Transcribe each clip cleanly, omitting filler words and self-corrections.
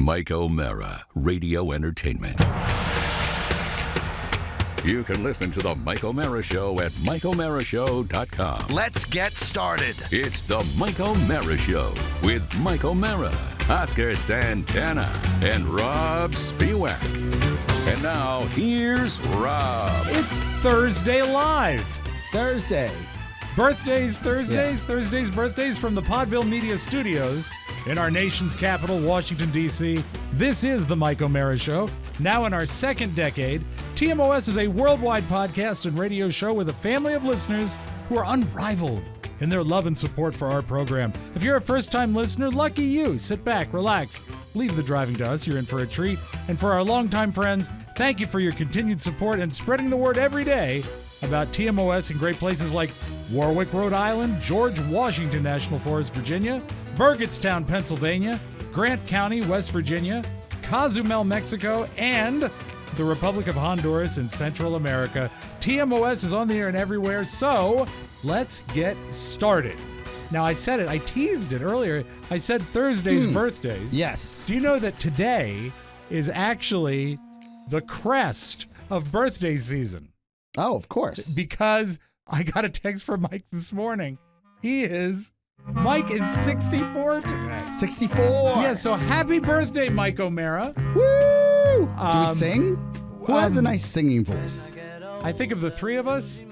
Mike O'Mara, Radio Entertainment. You can listen to the Mike O'Mara Show at MikeO'MaraShow.com. Let's get started. It's the Mike O'Mara Show with Mike O'Mara, Oscar Santana, and Robb Spiewak. And now, here's Robb. It's Thursday Live. Thursday. Birthdays, Thursdays, birthdays from the Podville Media Studios in our nation's capital, Washington, D.C. This is the Mike O'Mara Show. Now in our second decade, TMOS is a worldwide podcast and radio show with a family of listeners who are unrivaled in their love and support for our program. If you're a first-time listener, lucky you. Sit back, relax, leave the driving to us. You're in for a treat. And for our longtime friends, thank you for your continued support and spreading the word every day about TMOS in great places like Warwick, Rhode Island, George Washington National Forest, Virginia, Burgettstown, Pennsylvania, Grant County, West Virginia, Cozumel, Mexico, and the Republic of Honduras in Central America. TMOS is on the air and everywhere, so let's get started. Now, I said it, I teased it earlier. I said Thursday's birthdays. Yes. Do you know that today is actually the crest of birthday season? Oh, of course. Because I got a text from Mike this morning. Mike is 64 today. 64. Yeah, so happy birthday, Mike O'Mara. Woo! Do we sing? Who has a nice singing voice? I think of the three of us,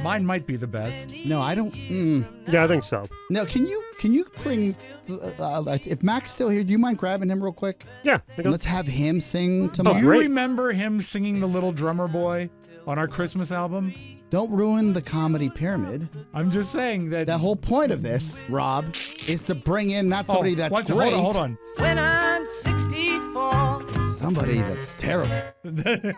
mine might be the best. No, I don't. Yeah, I think so. No, can you bring? If Mac's still here, do you mind grabbing him real quick? Yeah. Let's have him sing Do tomorrow. you great. remember him singing The Little Drummer Boy on our Christmas album? Don't ruin the comedy pyramid. I'm just saying that. The whole point of this, Rob, is to bring in not somebody that's great, Hold on. When I'm 64. somebody that's terrible.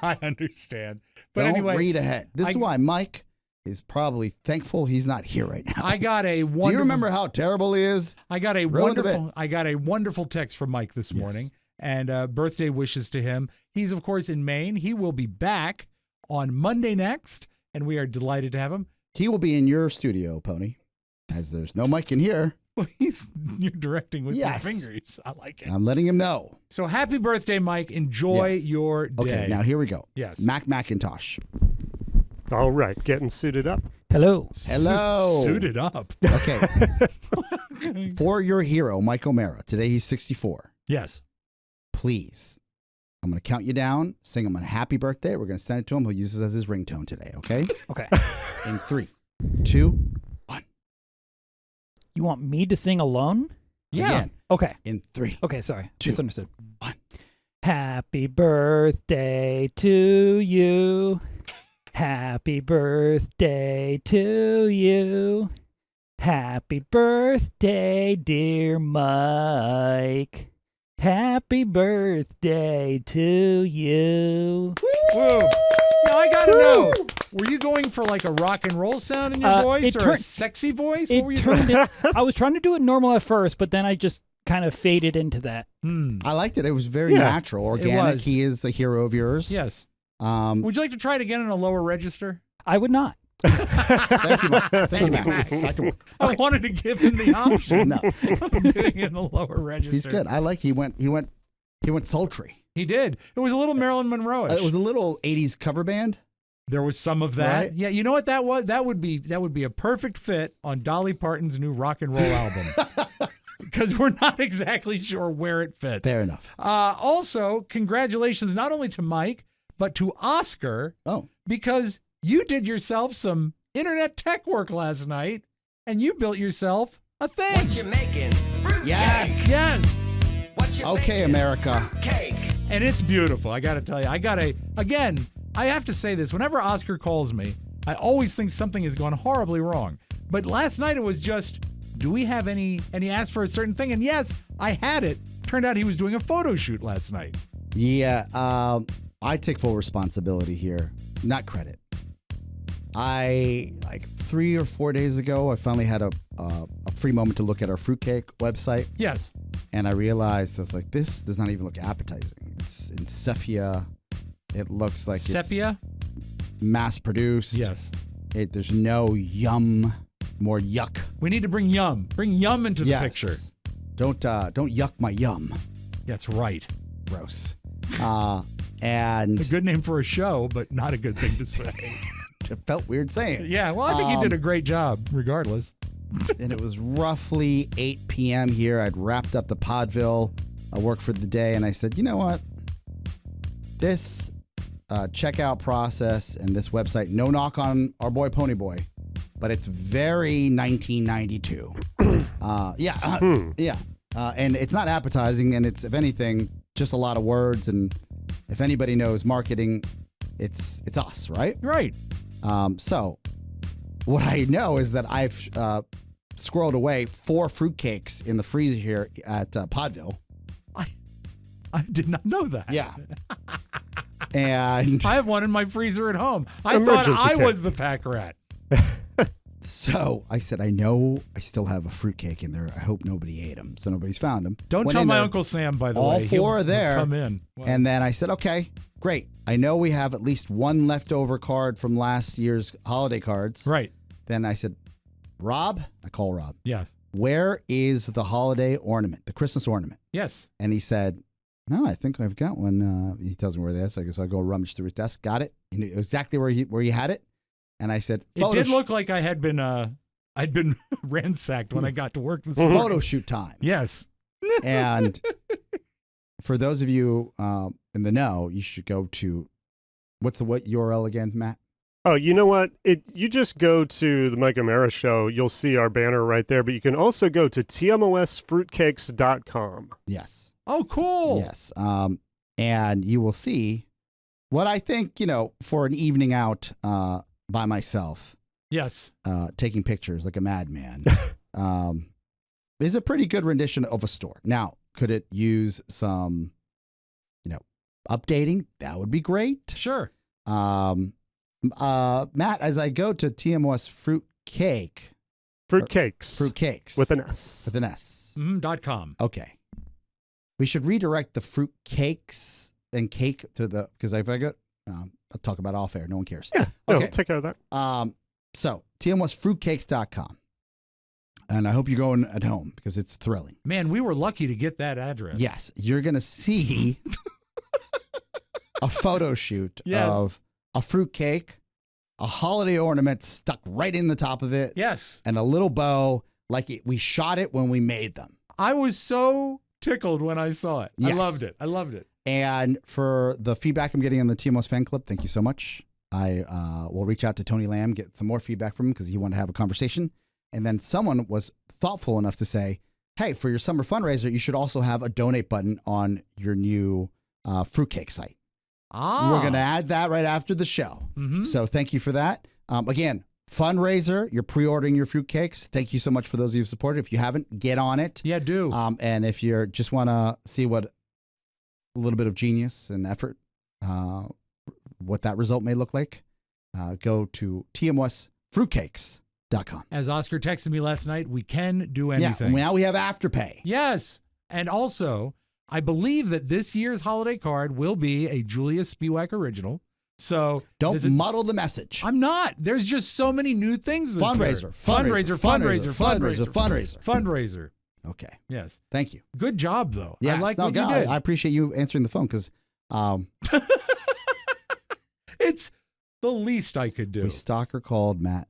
I understand. But Don't anyway, read ahead. This is why Mike is probably thankful he's not here right now. I got a wonderful. Do you remember how terrible he is? I got a Ruined the wonderful. I got a wonderful text from Mike this morning, and birthday wishes to him. He's of course in Maine. He will be back on Monday next, and we are delighted to have him. He will be in your studio, Pony, as there's no mic in here. Well, you're directing with your fingers. I like it. I'm letting him know. So happy birthday, Mike. Enjoy your day. Okay, now here we go. Yes. Macintosh. All right, getting suited up. Hello. Suited up. Okay. For your hero, Mike O'Mara. Today he's 64. Yes. Please. I'm going to count you down, sing him a happy birthday. We're going to send it to him. He'll use it as his ringtone today, okay? Okay. In 3, 2, 1. You want me to sing alone? Yeah. Again. Okay. In 3. Okay, sorry. 2, Misunderstood. 1. Happy birthday to you. Happy birthday to you. Happy birthday, dear Mike. Happy birthday to you. Whoa. Now I gotta know. Were you going for like a rock and roll sound in your voice or a sexy voice? What were you doing? I was trying to do it normal at first, but then I just kind of faded into that. I liked it. It was very natural, organic. was. He is a hero of yours. Yes. Would you like to try it again in a lower register? I would not. Thank you, Mike. Thank you, Mac. Back to work. I wanted to give him the option. No. of doing it in a lower register. He's good. I like he went sultry. He did. It was a little Marilyn Monroe-ish. It was a little 80s cover band. There was some of that. Right? Yeah, you know what that was? That would be a perfect fit on Dolly Parton's new rock and roll album. Because we're not exactly sure where it fits. Fair enough. Also, congratulations not only to Mike, but to Oscar. Oh. Because you did yourself some internet tech work last night, and you built yourself a thing. What you making? Fruit Yes. cake. Yes. What you Okay, making? America. Cake. And it's beautiful. I got to tell you, I have to say this. Whenever Oscar calls me, I always think something has gone horribly wrong. But last night it was just, do we have any, and he asked for a certain thing. And yes, I had it. Turned out he was doing a photo shoot last night. Yeah, I take full responsibility here, not credit. Like 3 or 4 days ago, I finally had a free moment to look at our fruitcake website. Yes. And I realized, I was like, this does not even look appetizing. It's in sepia. It looks like Sepia? it's mass produced. Yes. There's no yum, more yuck. We need to bring Yum. Bring Yum into the Yes. picture. Don't yuck my yum. That's right. Gross. And A good name for a show, but not a good thing to say. it felt weird saying it. Yeah, well, I think you did a great job, regardless. And it was roughly 8 p.m. here. I'd wrapped up the Podville work for the day, and I said, you know what? This checkout process and this website, no knock on our boy Ponyboy, but it's very 1992. Yeah. And it's not appetizing, and it's, if anything, just a lot of words. And if anybody knows marketing, it's us, right? Right. So what I know is that I've squirreled away 4 fruitcakes in the freezer here at Podville. I did not know that. Yeah. And I have one in my freezer at home. I Emergency thought I kit. was the pack rat. so I said, I know I still have a fruitcake in there. I hope nobody ate them. So nobody's found them. Don't Went tell in my there, Uncle Sam, by the all way. 4 are there. Come in. Well, And then I said, okay, great. I know we have at least one leftover card from last year's holiday cards. right. Then I said, Robb, I call Robb, Yes. where is the holiday ornament, the Christmas ornament? Yes. And he said, no, I think I've got one. He tells me where it is. So I go rummage through his desk. Got it. He knew exactly where he had it. And I said, It did look like I had been I'd been ransacked when I got to work this morning. photo shoot time. Yes. And for those of you in the know, you should go to, what URL again, Matt? Oh, you know what? You just go to the Mike O'Mara Show. You'll see our banner right there. But you can also go to tmosfruitcakes.com. Yes. Oh, cool. Yes. And you will see what I think, for an evening out by myself, Yes. taking pictures like a madman, is a pretty good rendition of a store. Now, could it use some, updating? That would be great. Sure. Matt, as I go to TMOS Fruitcakes. Fruitcakes. With an S. With an S. .com. Okay. We should redirect the fruitcakes and cake to because if I go, I'll talk about off air. No one cares. Yeah. Okay. No, take care of that. So TMOSfruitcakes.com. And I hope you're going at home because it's thrilling. Man, we were lucky to get that address. Yes. You're going to see a photo shoot Yes. of a fruitcake, a holiday ornament stuck right in the top of it. Yes. And a little bow we shot it when we made them. I was so tickled when I saw it. Yes. I loved it. I loved it. And for the feedback I'm getting on the TMOS fan club, thank you so much. I will reach out to Tony Lamb, get some more feedback from him because he wanted to have a conversation. And then someone was thoughtful enough to say, hey, for your summer fundraiser, you should also have a donate button on your new fruitcake site. We're going to add that right after the show. Mm-hmm. So thank you for that. Again, fundraiser, you're pre-ordering your fruitcakes. Thank you so much for those of you who supported. If you haven't, get on it. Yeah, do. And if you just want to see what a little bit of genius and effort, what that result may look like, go to tmosfruitcakes.com. As Oscar texted me last night, we can do Yeah, anything. now we have Afterpay. Yes. And also, I believe that this year's holiday card will be a Julius Spiewak original. So Don't muddle the message. I'm not. There's just so many new things this year. Fundraiser. Okay. Yes. Thank you. Good job, though. Yes. I like what you did. I appreciate you answering the phone because It's the least I could do. we stalker called Matt.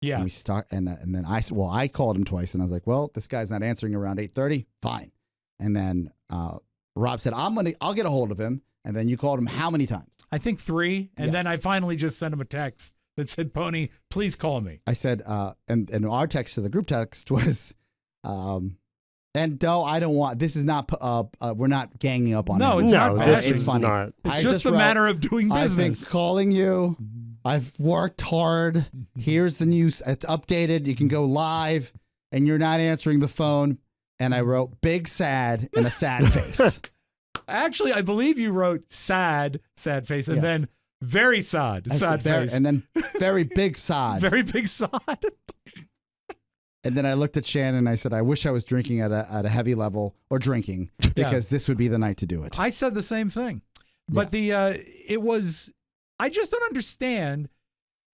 Yeah. And and then I called him twice and I was like, well, this guy's not answering around 8:30. Fine. And then Robb said, I'll get a hold of him. And then you called him how many times? I think 3. And Yes. then I finally just sent him a text that said, Pony, please call me. I said, and our text to the group text was, and no, I don't want, this is not, we're not ganging up on No, him. it's No, not this bashing. is It's funny. not. It's I just the wrote, manner of doing I've been business. calling you. I've worked hard. Here's the news. It's updated. You can go live and you're not answering the phone. And I wrote big sad and a sad face. Actually, I believe you wrote sad face, and Yes. then very sad I said face. and then very big sad. Very big sad. And then I looked at Shannon and I said, I wish I was drinking at a heavy level or drinking because this would be the night to do it. I said the same thing. But it was, I just don't understand.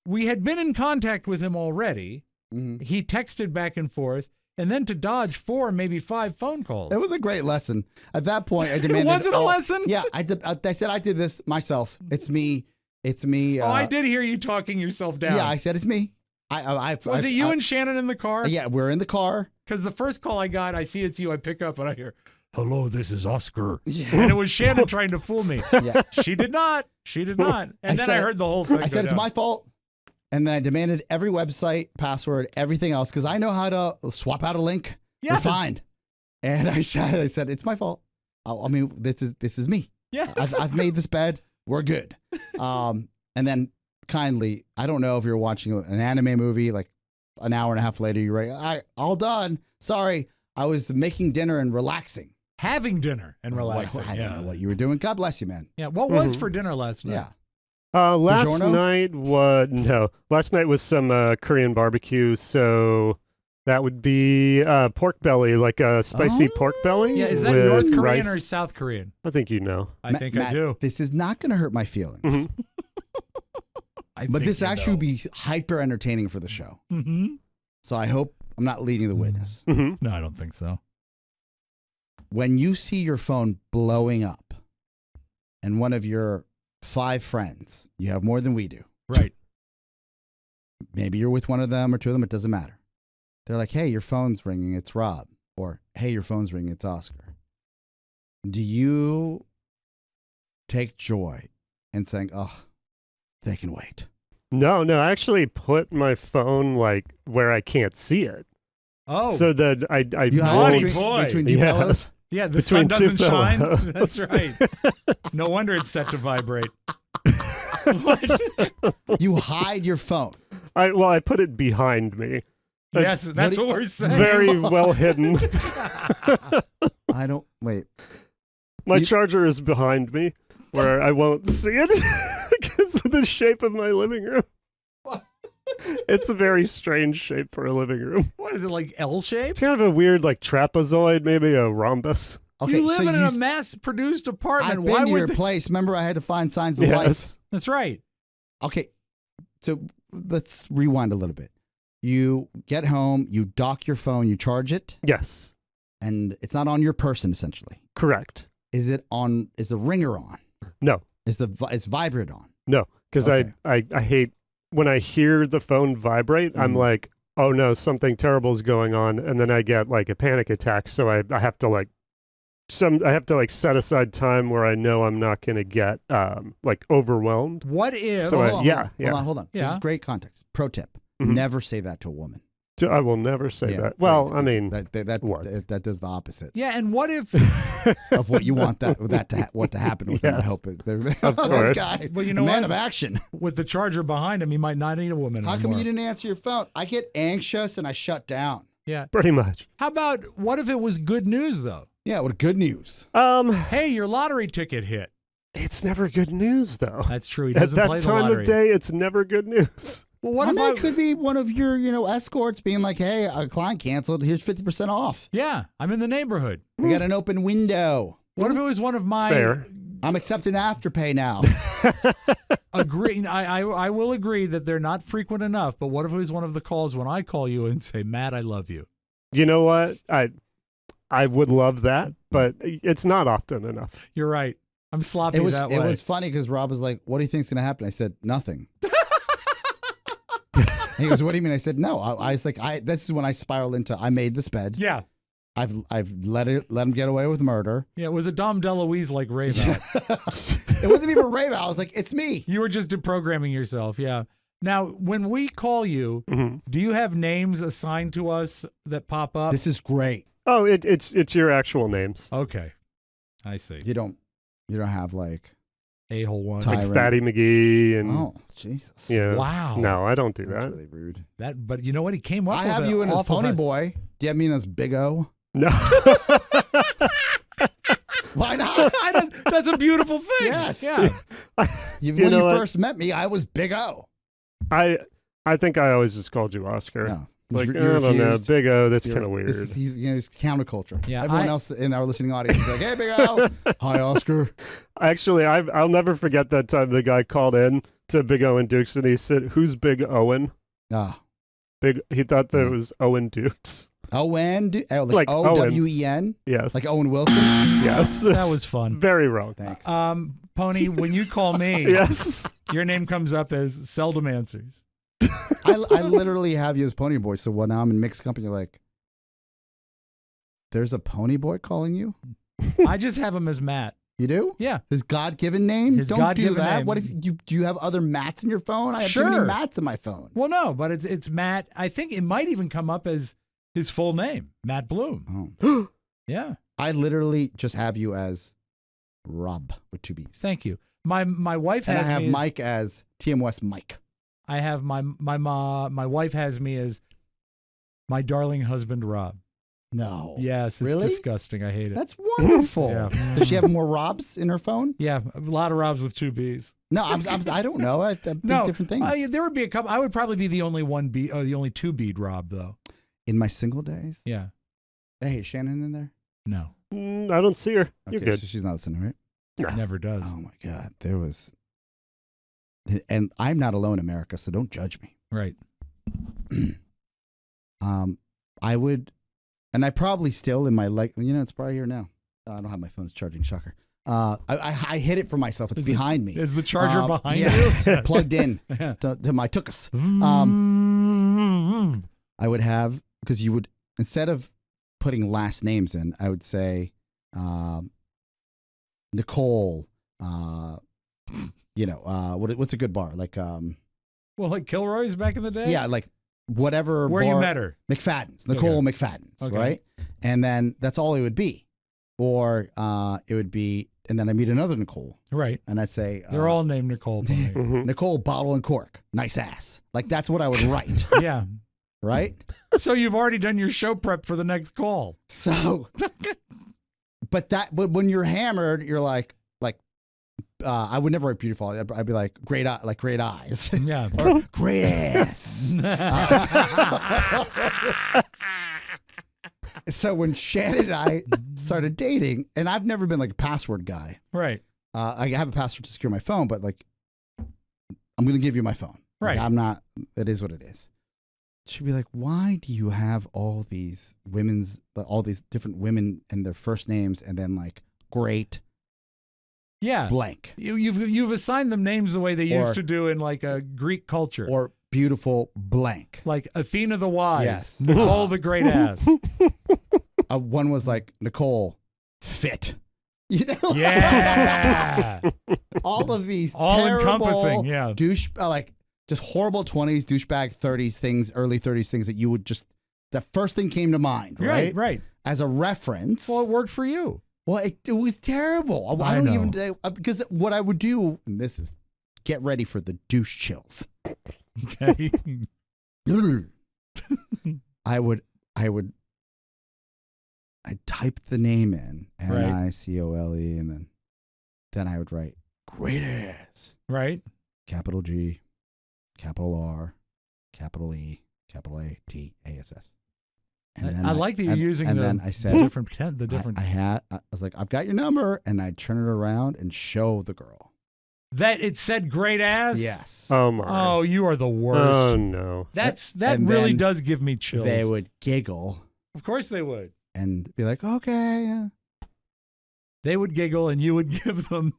We had been in contact with him already. Mhm. He texted back and forth. and then to dodge 4, maybe 5 phone calls. It was a great lesson. At that point, I demanded. Was it a lesson? Yeah, I said I did this myself. It's me. It's me. I did hear you talking yourself down. Yeah, I said it's me. Was it you and Shannon in the car? Yeah, we're in the car. Because the first call I got, I see it's you. I pick up and I hear, "Hello, this is Oscar." Yeah. And it was Shannon trying to fool me. Yeah. She did not. And then I heard the whole thing. I said it's my fault. And then I demanded every website, password, everything else, because I know how to swap out a link. Yes. We're fine. And I said it's my fault. I mean, this is me. Yes. I've made this bed. We're good. And then kindly, I don't know if you're watching an anime movie, like an hour and a half later, you're like, all done. Sorry, I was making dinner and relaxing. Having dinner and relaxing. I don't know what you were doing. God bless you, man. Yeah. What was for dinner last night? Yeah. Last DiGiorno? night last night was some Korean barbecue, so that would be pork belly, like a spicy pork belly. Yeah. Is that with North Korean rice. or South Korean? I think you know. I think I do. This is not going to hurt my feelings. Mhm. But this actually would be hyper entertaining for the show. Mm-hmm. So I hope I'm not leading the witness. Mhm. No, I don't think so. When you see your phone blowing up and one of your 5 friends, you have more than we do. Right. Maybe you're with one of them or 2 of them, it doesn't matter. They're like, hey, your phone's ringing, it's Rob. Or, hey, your phone's ringing, it's Oscar. Do you take joy in saying, oh, they can wait? No, I actually put my phone like where I can't see it. Oh. So that I You hide Naughty between, boy. between two Yes. pillows? Yeah, the sun Between two doesn't shine. pillows. That's right. No wonder it's set to vibrate. What? You hide your phone. I put it behind me. Yes, that's what we're saying. Very well hidden. I don't, wait. My You- charger is behind me, where I won't see it because of the shape of my living room. It's a very strange shape for a living room. What is it, like L-shaped? It's kind of a weird, like trapezoid, maybe a rhombus. Okay, You live so in a mass-produced apartment. I've Why been to would your place. Remember, I had to find signs of life. Yes. That's right. Okay, so let's rewind a little bit. You get home, you dock your phone, you charge it, Yes. and it's not on your person, essentially. Correct. Is it on? Is the ringer on? No. Is is vibrate on? No. Because Okay. I hate when I hear the phone vibrate, I'm like, oh no, something terrible is going on. And then I get like a panic attack. So I have to like set aside time where I know I'm not going to get like overwhelmed. What if... So Hold on, yeah. Hold on. This Yeah. is great context. Pro tip: Mhm. never say that to a woman. I will never say Yeah, that. Well, please, I mean, that does the opposite Yeah, and what if... of what you want what to happen with them. I Yes. hope of this course. guy, Well, you know a man what? of action. With the charger behind him, he might not need a woman How come anymore. you didn't answer your phone? I get anxious and I shut down. Yeah. pretty much. How about, what if it was good news, though? Yeah, what good news. Hey, your lottery ticket hit. It's never good news though. That's true. He At doesn't that play the time lottery. of day, it's never good news. Well, what I if mean, it could be one of your, escorts being like, hey, a client canceled. Here's 50% off. Yeah, I'm in the neighborhood. We got an open window. What if it was one of my... Fair. I'm accepting Afterpay now. I will agree that they're not frequent enough, but what if it was one of the calls when I call you and say, Matt, I love you? You know what? I would love that, but it's not often enough. You're right. I'm sloppy It was that it way. was funny because Rob was like, "What do you think's gonna happen?" I said, "Nothing." He goes, "What do you mean?" I said, "No." I was like, This is when I spiraled into. I made this bed. Yeah. I've let him get away with murder. Yeah, it was a Dom DeLuise like rave out. It wasn't even rave. I was like, "It's me." You were just deprogramming yourself, yeah. Now, when we call you, do you have names assigned to us that pop up? This is great. Oh, it's your actual names. Okay. I see. You don't have like A-hole one. Ty- Like Tyrant. Fatty McGee and oh Jesus. yeah. Wow. No, I don't do That's that. really rude. But you know what? He came up I with have it you in as off of Pony us. Boy. Do you have me in as Big O? No. Why not? That's a beautiful thing. Yes. Yeah. When You you know what? first met me, I was Big O. I think I always just called you Oscar. No. Like, You I don't know, refused. Big O, that's You're- kind of weird. This is, he's counterculture. Yeah, Everyone I- else in our listening audience will be like, "Hey, Big O, hi, Oscar." Actually, I'll never forget that time the guy called in to Big Owen Dukes and he said, "Who's Big Owen?" Ah, He thought that it was Owen Dukes. Owen, like Like Owen. Yes. Like Owen Wilson. yes. That was fun. Very wrong. Thanks. Pony, when you call me, Yes. your name comes up as seldom answers. I literally have you as Pony Boy, so when I'm in mixed company, you're like, there's a Pony Boy calling you? I just have him as Matt. You do? Yeah. His God-given name? His Don't God-given do that. name. What if do you have other Matts in your phone? I have too Sure. many Matts in my phone. Well, no, but it's Matt. I think it might even come up as his full name, Matt Bloom. Oh. Yeah. I literally just have you as Robb with 2 B's. Thank you. My wife And I has have me. Mike as TM West Mike. I have my wife has me as my darling husband Robb. No. Yes, it's Really? disgusting. I hate it. That's wonderful. Yeah. Does she have more Robbs in her phone? Yeah, a lot of Robbs with 2 B's. No, I don't know. I think No, different things. there would be a couple. I would probably be the only the only 2 bead Robb though. In my single days? Yeah. Hey, is Shannon in there? No, I don't see her. You're Okay, good. so she's not listening, right? never does. Oh my God, there was, and I'm not alone, America. So don't judge me. Right. I would, and I probably still in my it's probably here now. I don't have my phone. It's charging. Shocker. I hid it for myself. It's behind me. Is the charger behind yes, you? plugged in Yeah. to my tuchus. Mm-hmm. I would have, because you would, instead of putting last names in, I would say Nicole. What's a good bar? Like Well, like Kilroy's back in the day. yeah, like whatever Where bar, you met her? McFadden's, Nicole McFadden's, Okay. right? And then that's all it would be, or it would be, and then I meet another Nicole, Right. and I'd say They're all named Nicole. to me. Mhm. Nicole Bottle and Cork, nice ass. Like that's what I would write, Yeah. right? So you've already done your show prep for the next call. So, but when you're hammered, you're like, I would never write beautiful. I'd be like great eyes, Yeah. or great ass. So when Shannon and I started dating, and I've never been like a password guy. Right. I have a password to secure my phone, but like, I'm going to give you my phone. Like, Right. I'm not, it is what it is. She'd be like, why do you have all these different women and their first names and then like great Yeah. blank You've assigned them names the way they Or- used to do in like a Greek culture. or beautiful blank? like Athena the Wise, Yes. Nicole the Great Ass. One was like Nicole fit. You know? Yeah. All of these All terrible encompassing, yeah. douche, like just horrible 20s, douchebag 30s things, early 30s things that you would just, the first thing came to mind, right? Right, right. As a reference. Well, it worked for you. Well, it was terrible. I I don't know. even, because what I would do, and this is, get ready for the douche chills. Okay. I'd type the name in, Right. Nicole, and then I would write, great ass, Right. capital G, capital R, capital E, capital A, T, A, S, S. I like that you're using and the, then I the said, different. The different. I was like, I've got your number, and I'd turn it around and show the girl. that it said great ass. Yes. Oh my. Oh, you are the worst. Oh no. that and really then does give me chills. They would giggle Of course they would. and be like, okay. Yeah. They would giggle, and you would give them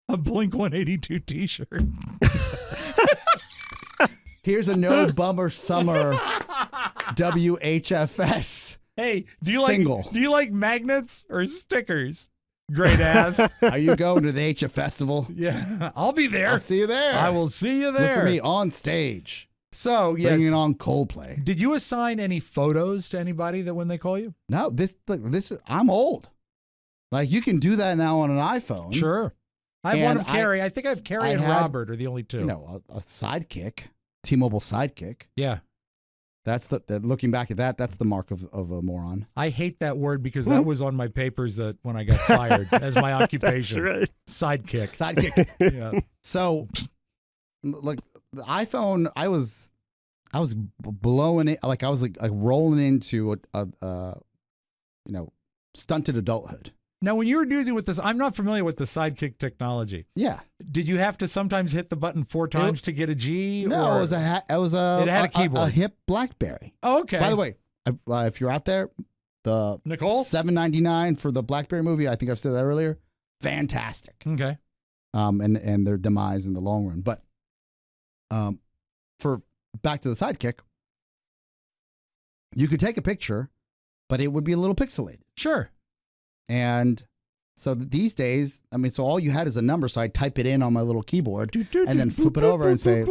a Blink 182 T-shirt. Here's a no bummer summer WHFS. Hey, do you Single. like magnets or stickers? Great ass. Are you going to the HF festival? Yeah, I'll be there. I'll see you there. I will see you Look there. for me on stage. So yes, Bringing on Coldplay. did you assign any photos to anybody that when they call you? No, this is, I'm old. Like you can do that now on an iPhone. Sure. I have one And of Carrie. I think I have Carrie I and had, Robert are the only two. You know, a sidekick, T-Mobile sidekick. Yeah. That's the looking back at that. That's the mark of a moron. I hate that word because that was on my papers that when I got fired as my occupation. That's right. Sidekick. Sidekick. Yeah. So, like the iPhone, I was blowing it. Like I was like rolling into a stunted adulthood. Now, when you were using with this, I'm not familiar with the Sidekick technology. Yeah. Did you have to sometimes hit the button 4 times to get a G? No, or? it was a It had a keyboard. a hip BlackBerry. Oh, okay. By the way, if you're out there, the Nicole? $7.99 for the BlackBerry movie. I think I've said that earlier. Fantastic. Okay. And their demise in the long run. But for back to the Sidekick, you could take a picture, but it would be a little pixelated. Sure. And so these days, I mean, so all you had is a number, so I'd type it in on my little keyboard and then flip it over and say,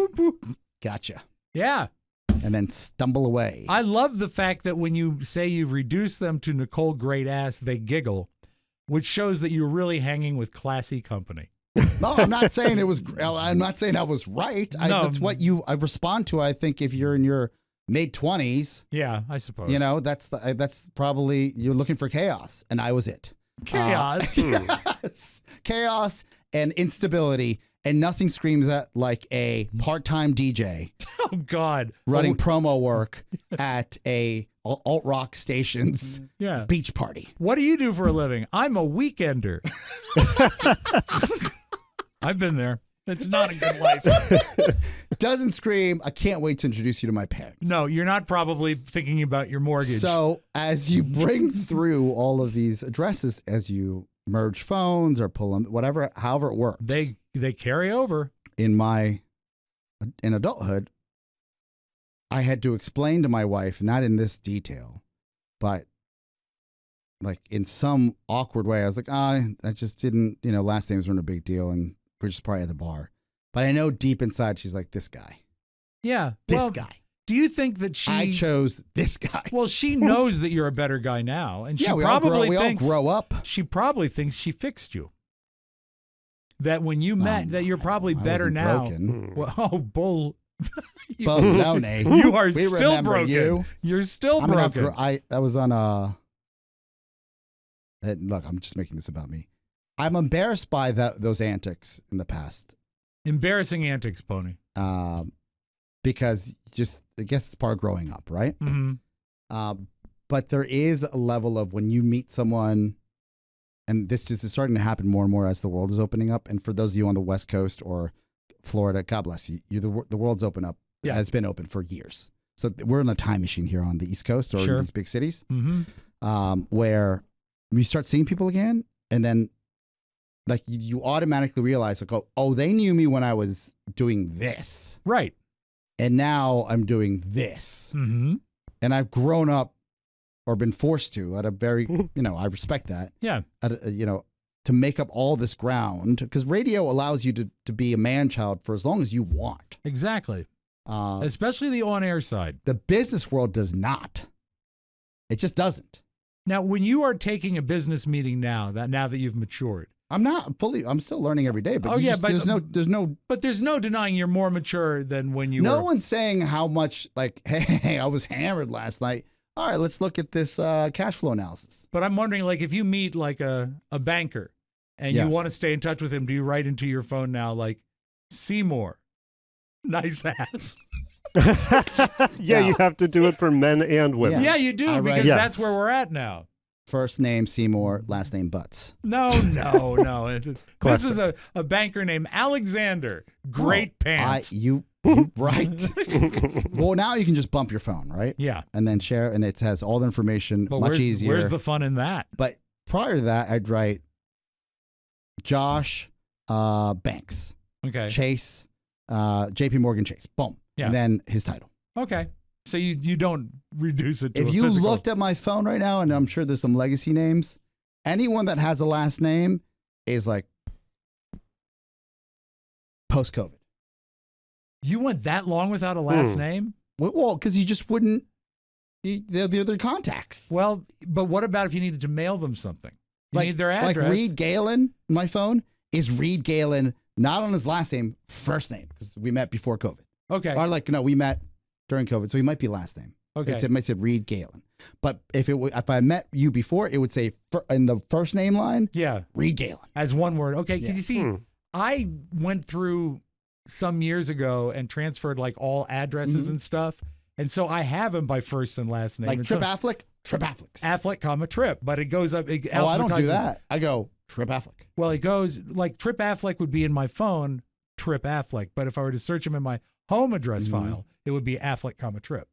gotcha. Yeah. And then stumble away. I love the fact that when you say you've reduced them to Nicole Great Ass, they giggle, which shows that you're really hanging with classy company. No, I'm not saying it was. I'm not saying I was right. No. That's what I respond to. I think if you're in your mid-20s, Yeah, I suppose. you know, that's probably you're looking for chaos, and I was it. Chaos. Yes. Chaos and instability, and nothing screams at like a part-time DJ Oh, God. running Oh, promo work at a alt rock station's yeah. beach party. What do you do for a living? I'm a weekender. I've been there. It's not a good life. Doesn't scream, I can't wait to introduce you to my parents. No, you're not probably thinking about your mortgage. So as you bring through all of these addresses, as you merge phones or pull them, whatever, however it works. they carry over. In adulthood, I had to explain to my wife, not in this detail, but like in some awkward way, I was like, I just didn't, last names weren't a big deal, and we're just probably at the bar. But I know deep inside, she's like, this guy. Yeah. This guy. Do you think that I chose this guy. Well, she knows that you're a better guy now, and she yeah, we probably all thinks grow up. she probably thinks she fixed you. That when you met, that you're probably I better wasn't now. broken. Well, oh, bull! Bologna. You are We still remember broken. you. You're still I mean, broken. I was on look, I'm just making this about me. I'm embarrassed by those antics in the past. Embarrassing antics, Pony. Because I guess it's part of growing up, right? Mm-hmm. But there is a level of when you meet someone, and this just is starting to happen more and more as the world is opening up. And for those of you on the West Coast or Florida, God bless you. The world's open up. Yeah. Has been open for years. So we're in a time machine here on the East Coast or Sure. in these big cities, Mm-hmm. where we start seeing people again, and then like you automatically realize, like, oh, they knew me when I was doing this, Right. and now I'm doing this, Mm-hmm. and I've grown up or been forced to at a very, I respect that. Yeah. To make up all this ground, because radio allows you to be a man-child for as long as you want. Exactly. Especially the on-air side. The business world does not. It just doesn't. Now, when you are taking a business meeting now that you've matured, I'm still learning every day, but there's no. But there's no denying you're more mature than when you were. No one's saying how much, like, hey, I was hammered last night. All right, let's look at this cash flow analysis. But I'm wondering, like, if you meet like a banker and you Yes. want to stay in touch with him, do you write into your phone now, like, Seymour, nice ass? Yeah, you have to do it for men and women. Yeah, you do, I write- because Yes. that's where we're at now. First name Seymour, last name Butts. No. This is a banker named Alexander. Great pants. You right. Well, now you can just bump your phone, right? Yeah. And then share, and it has all the information, But much easier. Where's the fun in that? But prior to that, I'd write Josh Banks, Okay. Chase, JP Morgan Chase. Boom. Yeah. And then his title. Okay. So you don't reduce it to If a you physical. looked at my phone right now, and I'm sure there's some legacy names, anyone that has a last name is like post-COVID. You went that long without a last name? Well, because you just wouldn't. They're their contacts. Well, but what about if you needed to mail them something? You need their address. Like Reed Galen, my phone is Reed Galen, not on his last name, first name, because we met before COVID. Okay. Or no, we met during COVID, so he might be last name. Okay. It might say Reed Galen. But if I met you before, it would say in the first name line, Yeah. Reed Galen. As one word. Okay. Because you see, Hmm. I went through some years ago and transferred like all addresses and stuff. And so I have him by first and last name. Like And Trip so, Affleck, Trip Affleck. Affleck, comma, Trip. But it goes up. Oh, I don't do that. I go Trip Affleck. Well, it goes like Trip Affleck would be in my phone, Trip Affleck. But if I were to search him in my home address file, it would be Affleck, comma, Trip.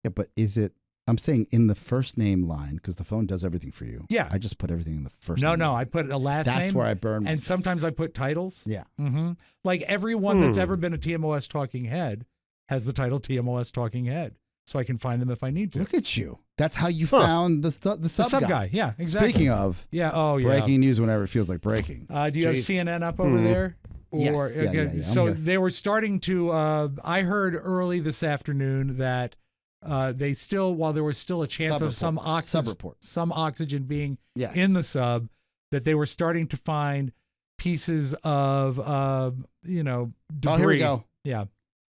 Yeah, but is it? I'm saying in the first name line because the phone does everything for you. Yeah. I just put everything in the first. No, name no, line. I put a last name. That's where I burn. And myself. sometimes I put titles. Yeah. Mm-hmm. Like everyone that's ever been a TMOS Talking Head has the title TMOS Talking Head, so I can find them if I need to. Look at you. That's how you found the sub guy. Yeah, exactly. Speaking of, breaking news whenever it feels like breaking. Do you have CNN up over there? Or, yes. Yeah. So they were starting to. I heard early this afternoon that they still, while there was still a chance of some oxygen being in the sub, that they were starting to find pieces of debris. Oh, here we go. Yeah.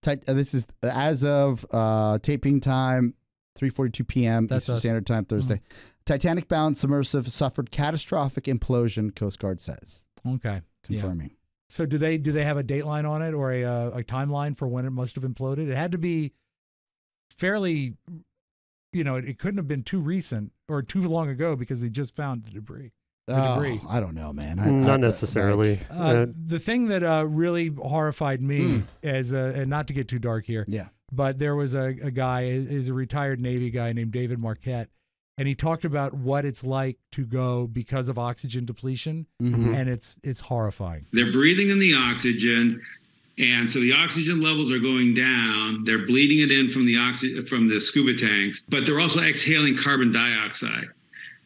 This is as of taping time, 3:42 p.m. That's Eastern us. Standard Time, Thursday. Titanic-bound submersive suffered catastrophic implosion. Coast Guard says. Okay. Confirming. Yeah. So do they have a dateline on it or a timeline for when it must have imploded? It had to be fairly, it couldn't have been too recent or too long ago because they just found the debris. I don't know, man. Not necessarily. The thing that really horrified me is, and not to get too dark here, but there was a guy, is a retired Navy guy named David Marquette, and he talked about what it's like to go because of oxygen depletion, and it's horrifying. They're breathing in the oxygen, and so the oxygen levels are going down. They're bleeding it in from the scuba tanks, but they're also exhaling carbon dioxide.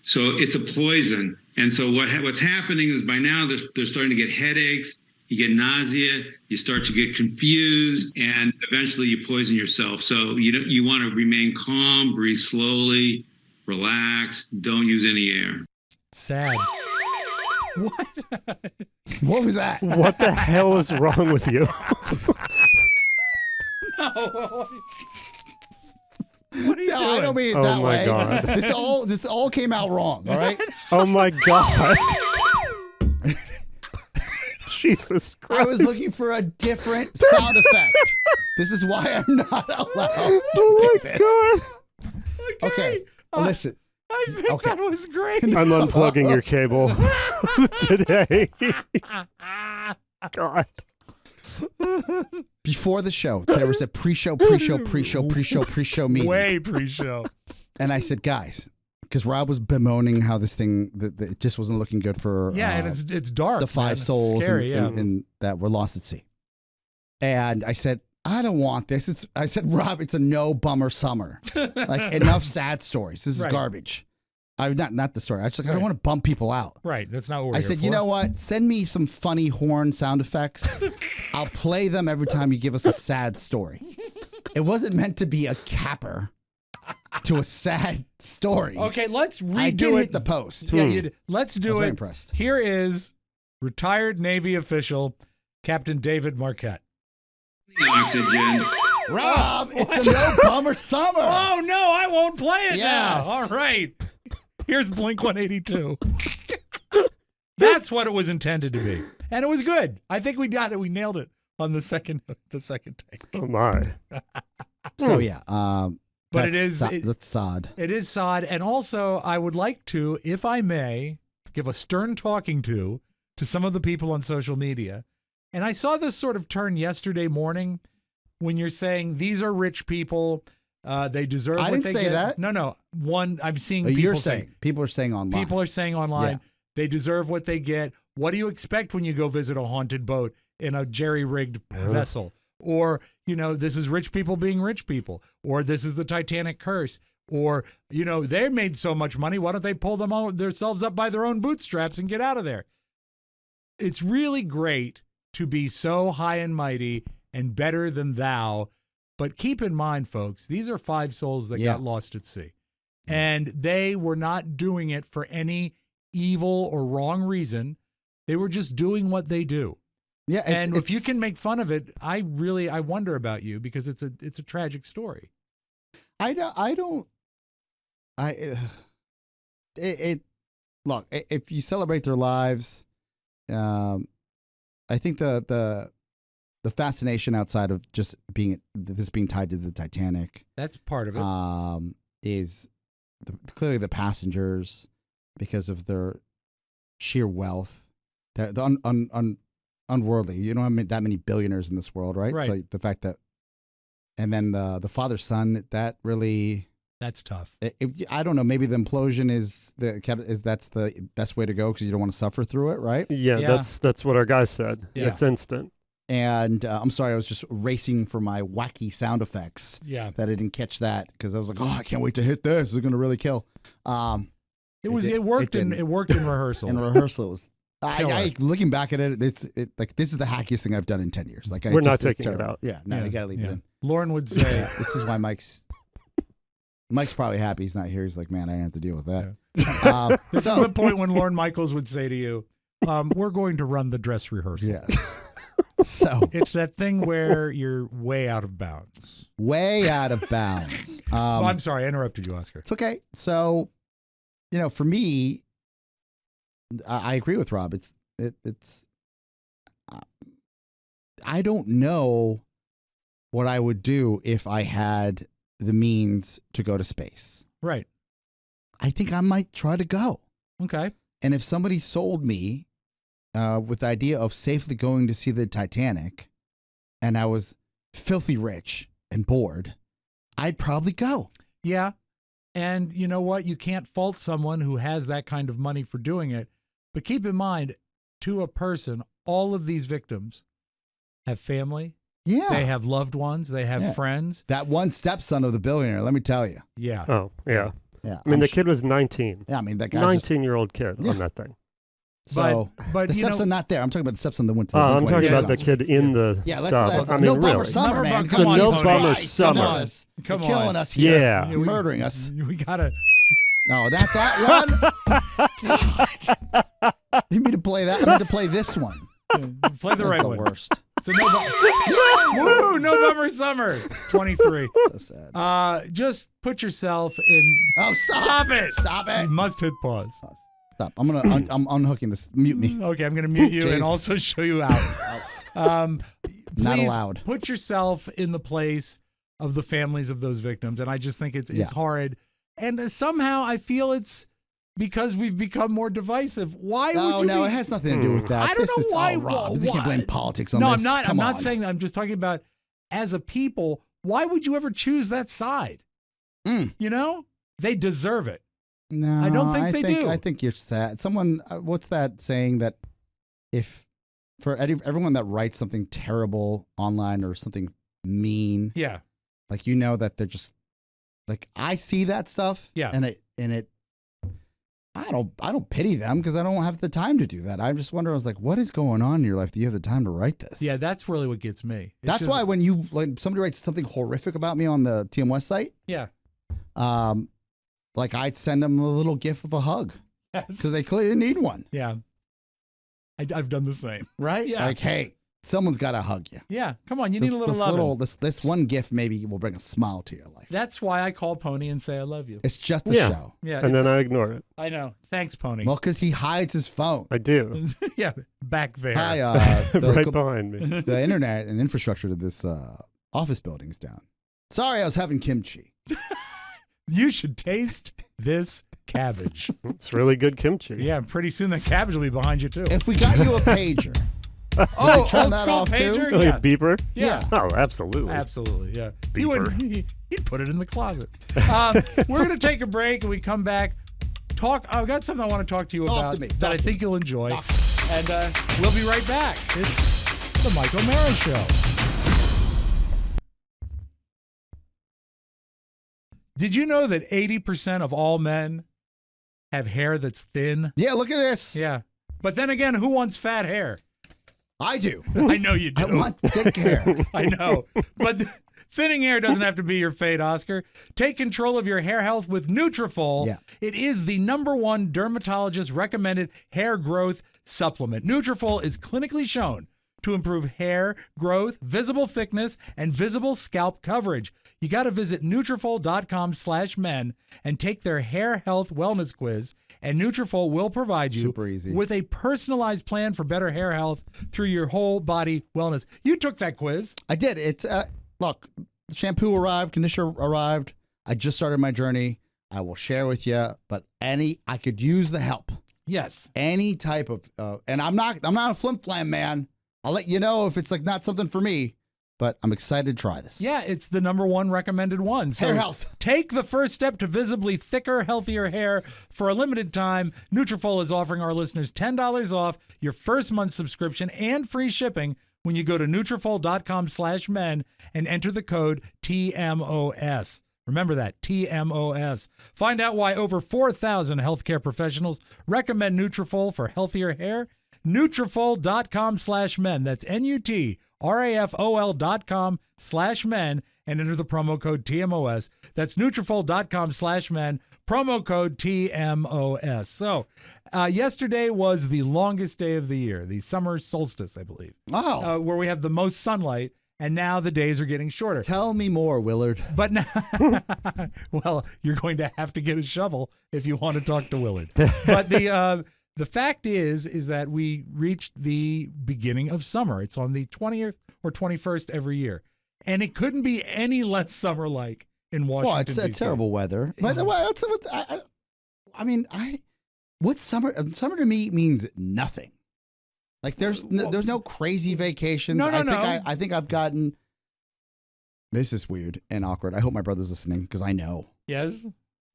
So it's a poison. And so what's happening is by now they're starting to get headaches, you get nausea, you start to get confused, and eventually you poison yourself. So you want to remain calm, breathe slowly, relax, don't use any air. Sad. What? What was that? What the hell is wrong with you? No. What are you doing? I don't mean it that way. God. This all came out wrong. All right. Oh my God. Jesus Christ. I was looking for a different sound effect. This is why I'm not allowed to do this. God. Okay. Listen. I think that was great. I'm unplugging your cable today. God. Before the show, there was a pre-show meeting. Way pre-show. And I said, guys, because Rob was bemoaning how this thing, that it just wasn't looking good for and it's dark. the five souls scary, and that were lost at sea. And I said, I don't want this. I said, Rob, it's a no bummer summer. Like enough sad stories. This is garbage. Not the story. I don't want to bump people out. Right. That's not what we're I said, here you for. know what? Send me some funny horn sound effects. I'll play them every time you give us a sad story. It wasn't meant to be a capper to a sad story. Okay, let's redo I did it. hit the post. Yeah, you did. Let's do I was it. very impressed. Here is retired Navy official Captain David Marquette. Oxygen. Rob, it's a no bummer summer. Oh no, I won't play it Yes. now. All right. Here's Blink 182. That's what it was intended to be. And it was good. I think we got it. We nailed it on the second take. Oh my. So yeah, But that's sod. It is sod. And also, I would like to, if I may, give a stern talking to some of the people on social media. And I saw this sort of turn yesterday morning when you're saying these are rich people. They deserve what they get. I didn't say that. No. I'm seeing people You're saying. People are saying online. People are saying online they deserve what they get. What do you expect when you go visit a haunted boat in a jerry-rigged vessel? Or, this is rich people being rich people. Or this is the Titanic curse. Or, they made so much money, why don't they pull themselves up by their own bootstraps and get out of there? It's really great to be so high and mighty and better than thou. But keep in mind, folks, these are five souls that got lost at sea. And they were not doing it for any evil or wrong reason. They were just doing what they do. Yeah, and if you can make fun of it, I wonder about you because it's a tragic story. Look, if you celebrate their lives, I think the fascination outside of just being tied to the Titanic, that's part of it, is clearly the passengers because of their sheer wealth, the unworldly. You don't have that many billionaires in this world, right? Right. So the fact that, and then the father son, that really That's tough. I don't know. Maybe the implosion is that's the best way to go because you don't want to suffer through it, right? Yeah, that's what our guy said. Yeah. It's instant. And I'm sorry, I was just racing for my wacky sound effects. Yeah. That I didn't catch that because I was like, I can't wait to hit this. This is going to really kill. It worked in rehearsal. In rehearsal, it was. I looking back at it, it's like this is the hackiest thing I've done in 10 years. Like we're not taking it out. Yeah, no, you gotta leave it in. Lauren would say, "This is why Mike's probably happy he's not here. He's like, man, I didn't have to deal with that." This is the point when Lauren Michaels would say to you, "We're going to run the dress rehearsal." Yes. So it's that thing where you're way out of bounds. Way out of bounds. I'm sorry, I interrupted you, Oscar. It's okay. So, for me, I agree with Rob. It's I don't know what I would do if I had the means to go to space. Right. I think I might try to go. Okay. And if somebody sold me with the idea of safely going to see the Titanic and I was filthy rich and bored, I'd probably go. Yeah. And you know what? You can't fault someone who has that kind of money for doing it. But keep in mind, to a person, all of these victims have family. Yeah. They have loved ones. They have friends. That one stepson of the billionaire, let me tell you. Yeah. Oh, yeah. Yeah. I mean, the kid was 19. Yeah, I mean, that guy's 19-year-old kid on that thing. So, but the stepson not there. I'm talking about the stepson that went to the I'm talking about the kid in the let's I mean, no bummer really. summer, man. It's a no bummer Christ, summer. Come You're killing on. us here. Yeah. You're murdering us. We gotta. No, that one. God. You mean to play that? I mean to play this one. Play the right the one. worst. It's a Woo! November summer 23. So sad. Just put yourself in. Oh, Stop it! Stop it! You must hit pause. Stop. I'm gonna. I'm unhooking this. Mute me. Okay, I'm gonna mute you and Jesus. also show you out. Not Please allowed. put yourself in the place of the families of those victims, and I just think it's horrid. And somehow I feel it's because we've become more divisive. Why would you? No, it has nothing to do with that. I don't know why. Rob. You can't blame politics on no, this. I'm not. Come I'm not on. saying that. I'm just talking about as a people. Why would you ever choose that side? You know, they deserve it. No, I don't think they do. I think you're sad. Someone, what's that saying that if for everyone that writes something terrible online or something mean, Yeah. like that they're just like I see that stuff, Yeah. and it. I don't pity them because I don't have the time to do that. I just wonder. I was like, what is going on in your life that you have the time to write this? Yeah, that's really what gets me. That's why when somebody writes something horrific about me on the TMS site, Yeah. like I'd send them a little gif of a hug because they clearly need one. Yeah. I've done the same. Right? Yeah. Like, hey, someone's got to hug you. Yeah. Come on. You need a little love. This one gift maybe will bring a smile to your life. That's why I call Pony and say I love you. It's just a show. Yeah. And then I ignore it. I know. Thanks, Pony. Well, because he hides his phone. I do. Yeah. Back there. Hi, Right behind me. the internet and infrastructure to this office building's down. Sorry, I was having kimchi. You should taste this cabbage. It's really good kimchi. Yeah. Pretty soon the cabbage will be behind you too. If we got you a pager, oh, turn old that school off, too? pager? Like Yeah. a beeper? Yeah. Oh, absolutely. Absolutely, yeah. Beeper. He'd put it in the closet. We're going to take a break and we come back. I've got something I want to talk to you Talk about to me. that I think you'll enjoy. And we'll be right back. It's the Mike O'Mara Show. Did you know that 80% of all men have hair that's thin? Yeah, look at this. Yeah. But then again, who wants fat hair? I do. I know you do. I want thick hair. I know. But thinning hair doesn't have to be your fate, Oscar. Take control of your hair health with Neutrifol. Yeah. It is the #1 dermatologist recommended hair growth supplement. Neutrifol is clinically shown to improve hair growth, visible thickness, and visible scalp coverage. You got to visit Nutrifol.com/men and take their hair health wellness quiz. And Nutrifol will provide you Super easy. with a personalized plan for better hair health through your whole body wellness. You took that quiz. I did. It's look, shampoo arrived, conditioner arrived. I just started my journey. I will share with you, but I could use the help. Yes. Any type of, and I'm not a flim flam man. I'll let you know if it's like not something for me. but I'm excited to try this. Yeah, it's the #1 recommended one. So Hair health. Take the first step to visibly thicker, healthier hair. For a limited time, Neutrifol is offering our listeners $10 off your first month subscription and free shipping when you go to Nutrifol.com/men and enter the code TMOS. Remember that, TMOS. Find out why over 4,000 healthcare professionals recommend Nutrifol for healthier hair. Nutrifol.com/men. That's Nutrafol.com/men and enter the promo code TMOS. That's Nutrafol.com/men, promo code TMOS. So yesterday was the longest day of the year, the summer solstice, I believe, where we have the most sunlight. And now the days are getting shorter. Tell me more, Willard. But now, well, you're going to have to get a shovel if you want to talk to Willard. But the fact is that we reached the beginning of summer. It's on the 20th or 21st every year, and it couldn't be any less summer-like in Washington. Well, it's DC. terrible weather. By the way, what's summer? Summer to me means nothing. Like there's no crazy vacations. No. I think I've gotten. This is weird and awkward. I hope my brother's listening because I know. Yes.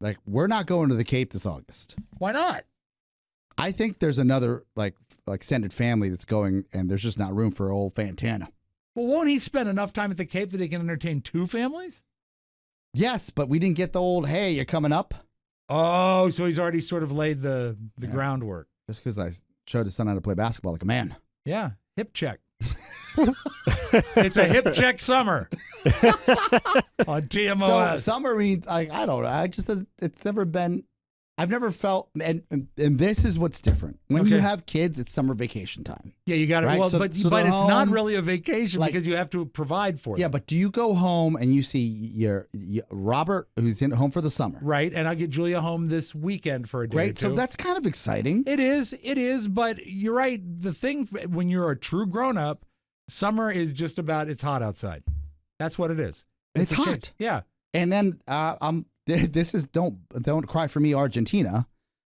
Like we're not going to the Cape this August. Why not? I think there's another like extended family that's going, and there's just not room for old Fantana. Well, won't he spend enough time at the Cape that he can entertain 2 families? Yes, but we didn't get the old. Hey, you're coming up. Oh, so he's already sort of laid the groundwork. Just because I showed his son how to play basketball like a man. Yeah, hip check. It's a hip check summer on TMOS. So summer means I don't know. It's never been. I've never felt, and this is what's different. When you have kids, it's summer vacation time. Yeah, you got it. Right? Well, So but they're it's not home, really a vacation because you have to provide for them. Yeah, but do you go home and you see your Robert, who's home for the summer? Right, and I'll get Julia home this weekend for a day. Right, or two. so that's kind of exciting. It is, but you're right. The thing, when you're a true grown-up, summer is just about, it's hot outside. That's what it is. It's a hot. change. Yeah. And then this is don't cry for me, Argentina.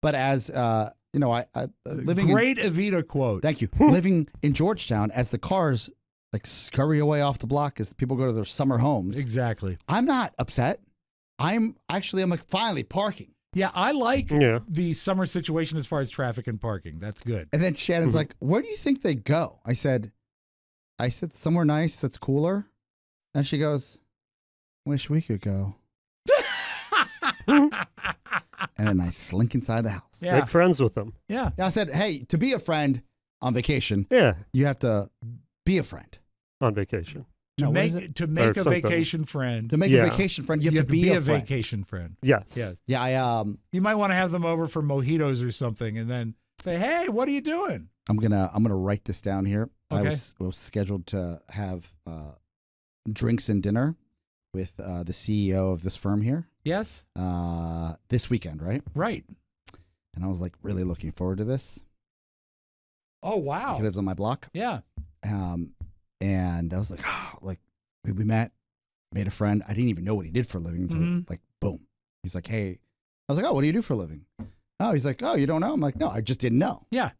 But as living Great Evita quote. Thank you. Living in Georgetown, as the cars like scurry away off the block as people go to their summer homes. Exactly. I'm not upset. I'm like finally parking. Yeah, I like the summer situation as far as traffic and parking. That's good. And then Shannon's like, "Where do you think they go?" I said somewhere nice that's cooler. And she goes, "Wish we could go." And then I slink inside the house. Yeah. Make friends with them. Yeah. I said, "Hey, to be a friend on vacation, Yeah, you have to be a friend. on vacation. To No, what is make it? to make Or a something. vacation friend, To make Yeah. a vacation friend, you have to be a friend." vacation friend. Yes. Yes. Yeah, You might want to have them over for mojitos or something, and then say, "Hey, what are you doing?" I'm gonna write this down here. I Okay. was scheduled to have drinks and dinner with the CEO of this firm here Yes. this weekend, right? Right. And I was like really looking forward to this. Oh wow. He lives on my block. Yeah. And I was like, we met, made a friend. I didn't even know what he did for a living until like, boom. He's like, "Hey," I was like, "Oh, what do you do for a living?" Oh, he's like, "Oh, you don't know?" I'm like, "No, I just didn't know." Yeah.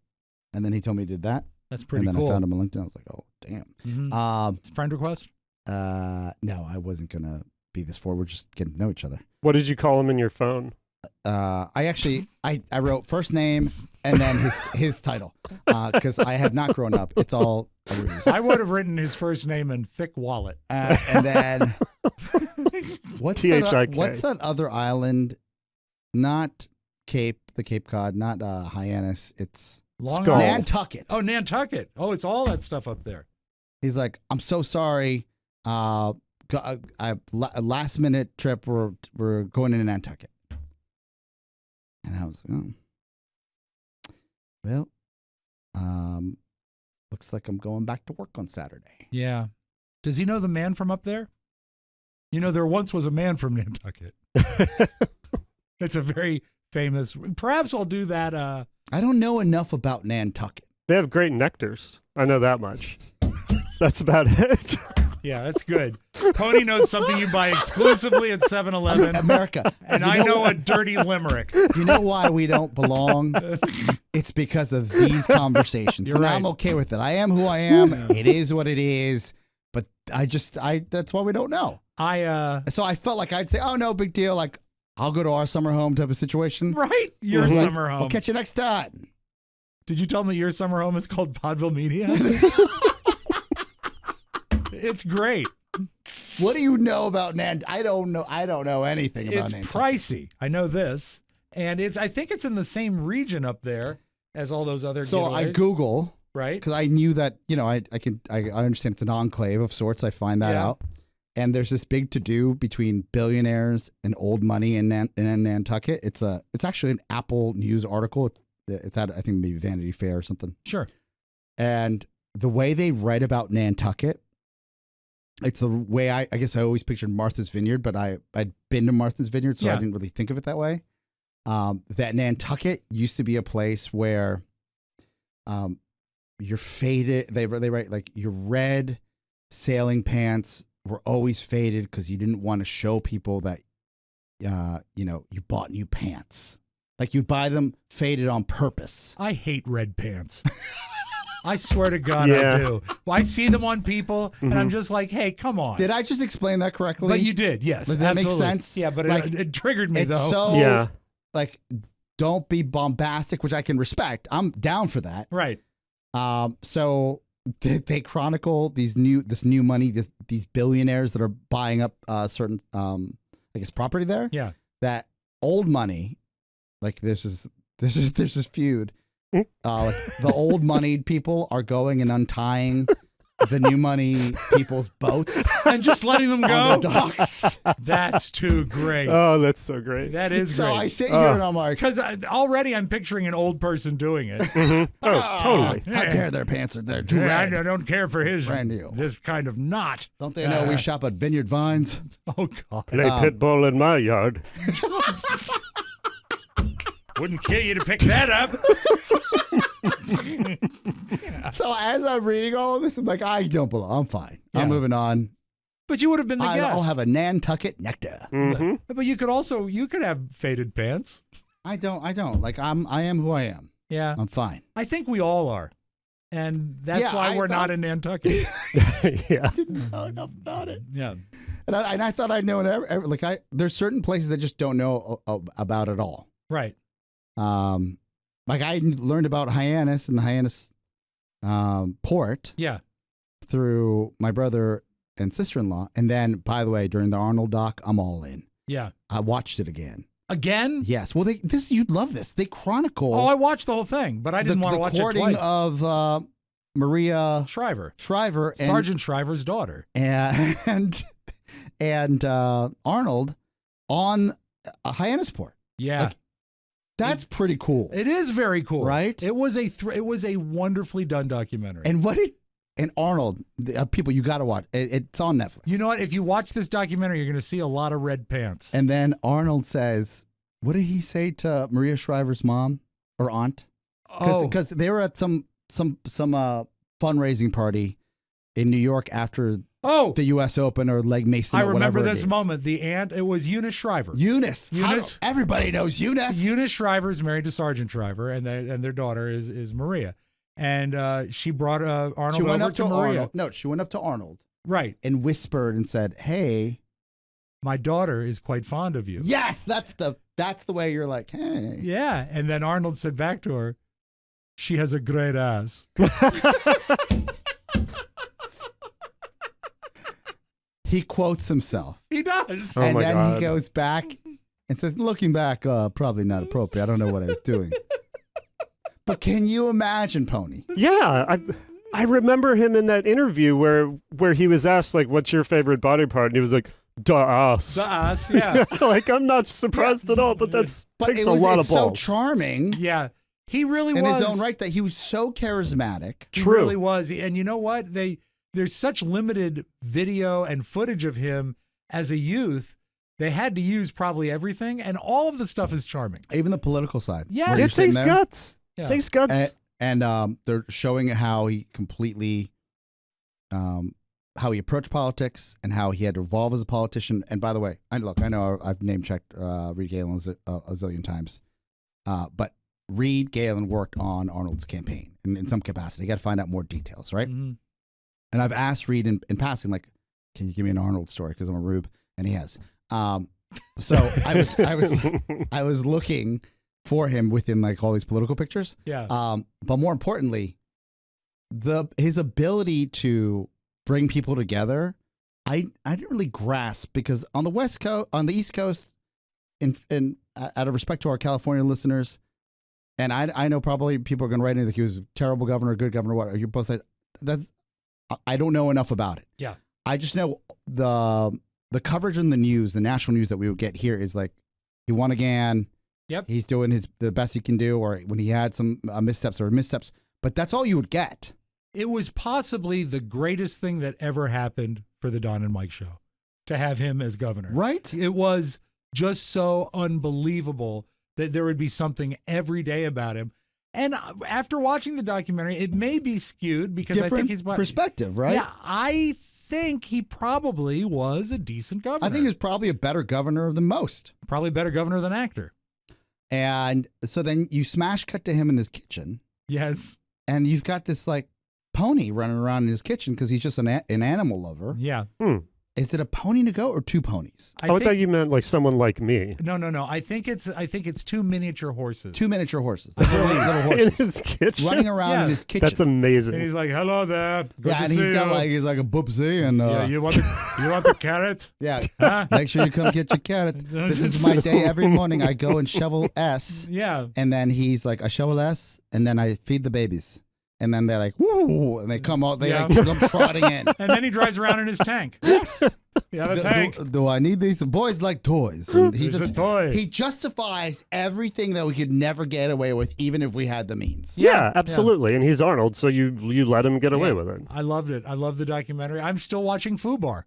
And then he told me he did that. That's pretty and then cool. I found him on LinkedIn. I was like, "Oh, damn." Mhm. Friend request? No, I wasn't gonna be this forward. We're just getting to know each other. What did you call him in your phone? I wrote first name and then his title because I have not grown up. It's all a ruse. I would have written his first name in thick wallet. And then what's THIK. that other island? Not the Cape Cod, not Hyannis. It's Long Skull. Island. Nantucket. Oh, Nantucket. Oh, it's all that stuff up there. He's like, "I'm so sorry. A last minute trip. We're going into Nantucket." And I was like, "Oh, well, looks like I'm going back to work on Saturday." Yeah. Does he know the man from up there? You know, there once was a man from Nantucket. It's a very famous. Perhaps I'll do that. I don't know enough about Nantucket. They have great nectars. I know that much. That's about it. Yeah, that's good. Tony knows something you buy exclusively at 7-Eleven. America. And I know a dirty limerick. You know why we don't belong? It's because of these conversations. You're And right. I'm okay with it. I am who I am. It is what it is. but that's why we don't know. So I felt like I'd say, oh, no, big deal. Like, I'll go to our summer home type of situation. Right. Your summer home. We'll catch you next time. Did you tell them that your summer home is called Podville Media? It's great. What do you know about Nantucket? I don't know anything about Nantucket. It's pricey. I know this. And I think it's in the same region up there as all those other So getaways. I Google, right? because I knew that, I understand it's an enclave of sorts. I find that out. And there's this big to-do between billionaires and old money in Nantucket. It's actually an Apple News article. It's at, I think, maybe Vanity Fair or something. Sure. And the way they write about Nantucket, it's the way I guess I always pictured Martha's Vineyard, but I'd been to Martha's Vineyard, so I didn't really think of it that way. That Nantucket used to be a place where your faded, they write like your red sailing pants were always faded because you didn't want to show people that, you bought new pants. Like you buy them faded on purpose. I hate red pants. I swear to God, I do. Well, I see them on people, and I'm just like, hey, come on. Did I just explain that correctly? But you did, yes. Does that make absolutely. sense? Yeah, but Like, it triggered me, it's though. so, like, don't be bombastic, which I can respect. I'm down for that. Right. So they chronicle this new money, these billionaires that are buying up certain, I guess, property there. Yeah. That old money, like there's this feud. Like the old moneyed people are going and untying the new money people's boats and just letting them go on the docks. That's too great. Oh, that's so great. That is So great. I sit here and I'm like, because already I'm picturing an old person doing it. Oh, totally. how dare their pants are there too I red. don't care for his Brand new. this kind of knot. Don't they know we shop at Vineyard Vines? Oh God, Play pit bull in my yard. wouldn't kill you to pick that up. So as I'm reading all of this, I'm like, I don't belong. I'm fine. Yeah. I'm moving on. But you would have been the guest. I'll have a Nantucket nectar. But you could have faded pants. I don't. Like I am who I am. Yeah. I'm fine. I think we all are. And that's why we're not in Nantucket. Yeah. Didn't know enough about it. Yeah. And I thought I'd know it. There's certain places I just don't know about at all. Right. Like I learned about Hyannis and Hyannis port. Yeah. Through my brother and sister-in-law. And then, by the way, during the Arnold doc, I'm all in. Yeah. I watched it again. Again? Yes. Well, you'd love this. They chronicle. Oh, I watched the whole thing, but I didn't want to watch it twice. The courting of Maria Shriver, and Sergeant Shriver's daughter, and Arnold on Hyannisport. Yeah. Like, that's pretty cool. It is very cool, right? It was a wonderfly done documentary. And Arnold, people, you got to watch. It's on Netflix. You know what? If you watch this documentary, you're going to see a lot of red pants. And then Arnold says, "What did he say to Maria Shriver's mom or aunt?" Because they were at some fundraising party in New York after the U.S. Open or Legg Mason. I remember this moment. The aunt, it was Eunice Shriver. Eunice. Everybody knows Eunice. Eunice Shriver is married to Sergeant Shriver, and their daughter is Maria. And she brought Arnold over to Maria. Arnold. No, she went up to Arnold. Right. And whispered and said, "Hey, my daughter is quite fond of you." Yes, that's the way you're like, "Hey." Yeah. And then Arnold said back to her, "She has a great ass." He quotes himself. He does. And then he goes back and says, "Looking back, probably not appropriate. I don't know what I was doing." But can you imagine, Pony? Yeah, I remember him in that interview where he was asked, like, what's your favorite body part? And he was like, the ass. The ass, yeah. Like, I'm not surprised at all, but takes a lot of balls. So charming. Yeah. He really was. In his own right, that he was so charismatic. He really was. And you know what? There's such limited video and footage of him as a youth. They had to use probably everything, and all of the stuff is charming. Even the political side. Yeah. It takes guts. Yeah. It takes guts. And they're showing how he completely, how he approached politics and how he had to evolve as a politician. And by the way, I know I've name checked Reed Galen a zillion times, but Reed Galen worked on Arnold's campaign in some capacity. You got to find out more details, right? Mm-hmm. And I've asked Reed in passing, like, can you give me an Arnold story? Because I'm a rube, and he has. So I was looking for him within like all these political pictures. Yeah. But more importantly, his ability to bring people together, I didn't really grasp, because on the West Coast, on the East Coast, and out of respect to our California listeners, and I know probably people are going to write in that he was a terrible governor, good governor, what you both say. I don't know enough about it. Yeah. I just know the coverage in the news, the national news that we would get here is like, he won again. Yep. He's doing the best he can do, or when he had some missteps, but that's all you would get. It was possibly the greatest thing that ever happened for the Don and Mike show, to have him as governor. Right? It was just so unbelievable that there would be something every day about him. And after watching the documentary, it may be skewed because I think he's perspective, right? Yeah, I think he probably was a decent governor. I think he was probably a better governor than most. Probably a better governor than actor. And so then you smash cut to him in his kitchen. Yes. And you've got this like pony running around in his kitchen because he's just an animal lover. Yeah. Is it a pony to go or two ponies? I thought you meant like someone like me. No. I think it's two miniature horses. Two miniature horses. Like little horses. In his kitchen? Running around in his kitchen. That's amazing. And he's like, "Hello there. Good to and see he's got you." like a boopsie and Yeah, you want the carrot? yeah. Huh? Make sure you come get your carrot. This is my day every morning. I go and shovel S. Yeah. And then he's like, I shovel S, and then I feed the babies. And then they're like, woo, and they come out, they like come trotting in. And then he drives around in his tank. Yes. Yeah, the tank. Do I need these? The boys like toys. And It's a toy. He justifies everything that we could never get away with, even if we had the means. Yeah, absolutely. And he's Arnold, so you let him get away with it. I loved it. I love the documentary. I'm still watching Fubar.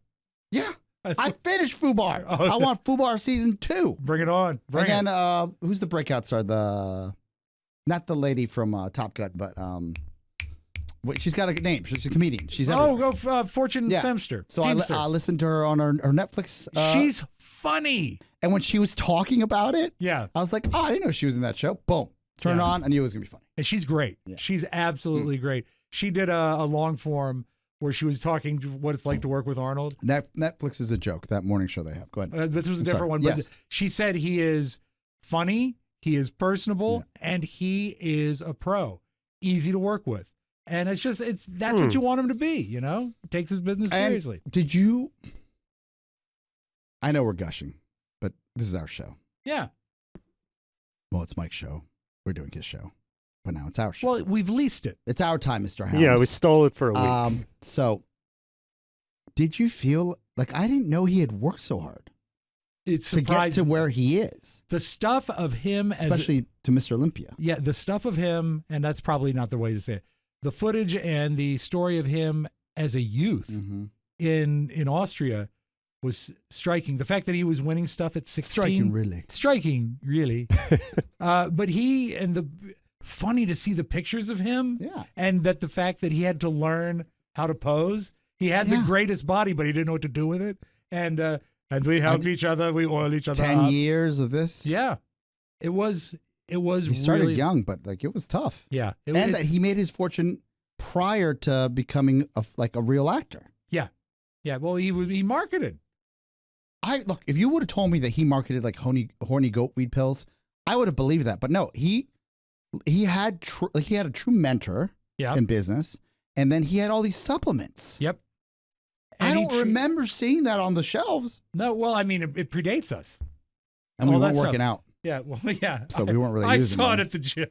Yeah. I finished Fubar. Oh, I want Fubar season 2. Bring it on. And then who's the breakout star? Not the lady from Top Gun, but she's got a name. She's a comedian. She's Fortune Femster. So I listened to her on her Netflix. She's funny. And when she was talking about it, Yeah. I was like, oh, I didn't know she was in that show. Boom. Turned on. I knew it was going to be funny. And she's great. Yeah. She's absolutely great. She did a long form where she was talking to what it's like to work with Arnold. Netflix is a joke, that morning show they have. Go ahead. This was a I'm different sorry. one. But Yes. she said he is funny, he is personable, and he is a pro. Easy to work with. And that's what you want him to be, you know? He takes his business seriously. Did you... I know we're gushing, but this is our show. Yeah. Well, it's Mike's show. We're doing his show. But now it's our show. Well, we've leased it. It's our time, Mr. Hound. Yeah, we stole it for a week. So, did you feel like I didn't know he had worked so hard It's to get to where he is? The stuff of him, Especially to Mr. Olympia. Yeah, the stuff of him, and that's probably not the way to say it. The footage and the story of him as a youth in Austria was striking. The fact that he was winning stuff at 16. Striking, really. But funny to see the pictures of him. Yeah. And that the fact that he had to learn how to pose. He had the greatest body, but he didn't know what to do with it. And we help each other. We oil each other 10 up. years of this. Yeah. It was He started young, but like it was tough. Yeah. That he made his fortune prior to becoming a real actor. Yeah. Yeah. Well, he marketed. Look, if you would have told me that he marketed like horny goat weed pills, I would have believed that. But no, he had a true mentor in business, and then he had all these supplements. Yep. I don't remember seeing that on the shelves. No, well, I mean, it predates us. And we weren't working out. Yeah, well, yeah. So we weren't really using I saw them. it at the gym.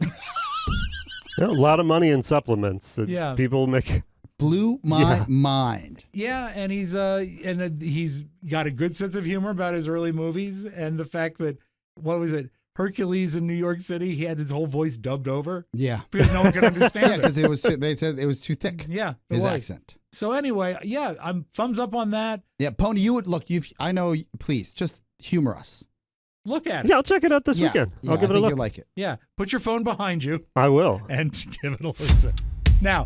A lot of money in supplements that people make. Blew my mind. Yeah, and he's got a good sense of humor about his early movies, and the fact that, what was it, Hercules in New York City, he had his whole voice dubbed over. Yeah. Because no one could understand it. Yeah, because they said it was too thick. Yeah. His accent. So anyway, yeah, I'm thumbs up on that. Yeah, Pony, you would look, I know, please, just humor us. Look at it. Yeah, I'll check it out this weekend. I'll give it a look. You'll like it. Yeah. Put your phone behind you. I will. And give it a listen. Now,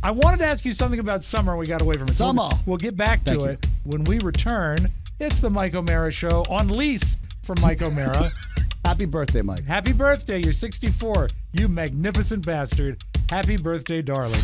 I wanted to ask you something about summer. We got away from it. Summer. We'll get back to it when we return. It's the Mike O'Mara Show on lease from Mike O'Mara. Happy birthday, Mike. Happy birthday. You're 64. You magnificent bastard. Happy birthday, darling.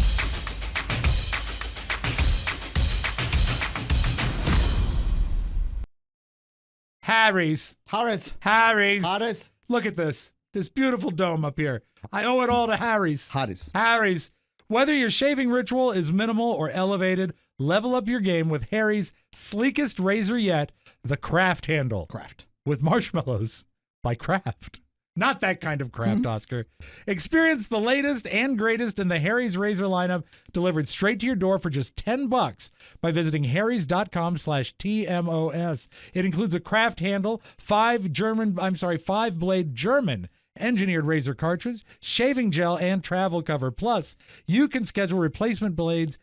Harry's. Harris. Harry's. Harris. Look at this beautiful dome up here. I owe it all to Harry's. Harris. Harry's. Whether your shaving ritual is minimal or elevated, level up your game with Harry's sleekest razor yet, the Kraft handle. Kraft. With marshmallows by Kraft. Not that kind of Kraft, Oscar. Experience the latest and greatest in the Harry's razor lineup delivered straight to your door for just $10 by visiting harrys.com/TMOS. It includes a Kraft handle, 5-blade German engineered razor cartridge, shaving gel, and travel cover. Plus, you can schedule replacement blades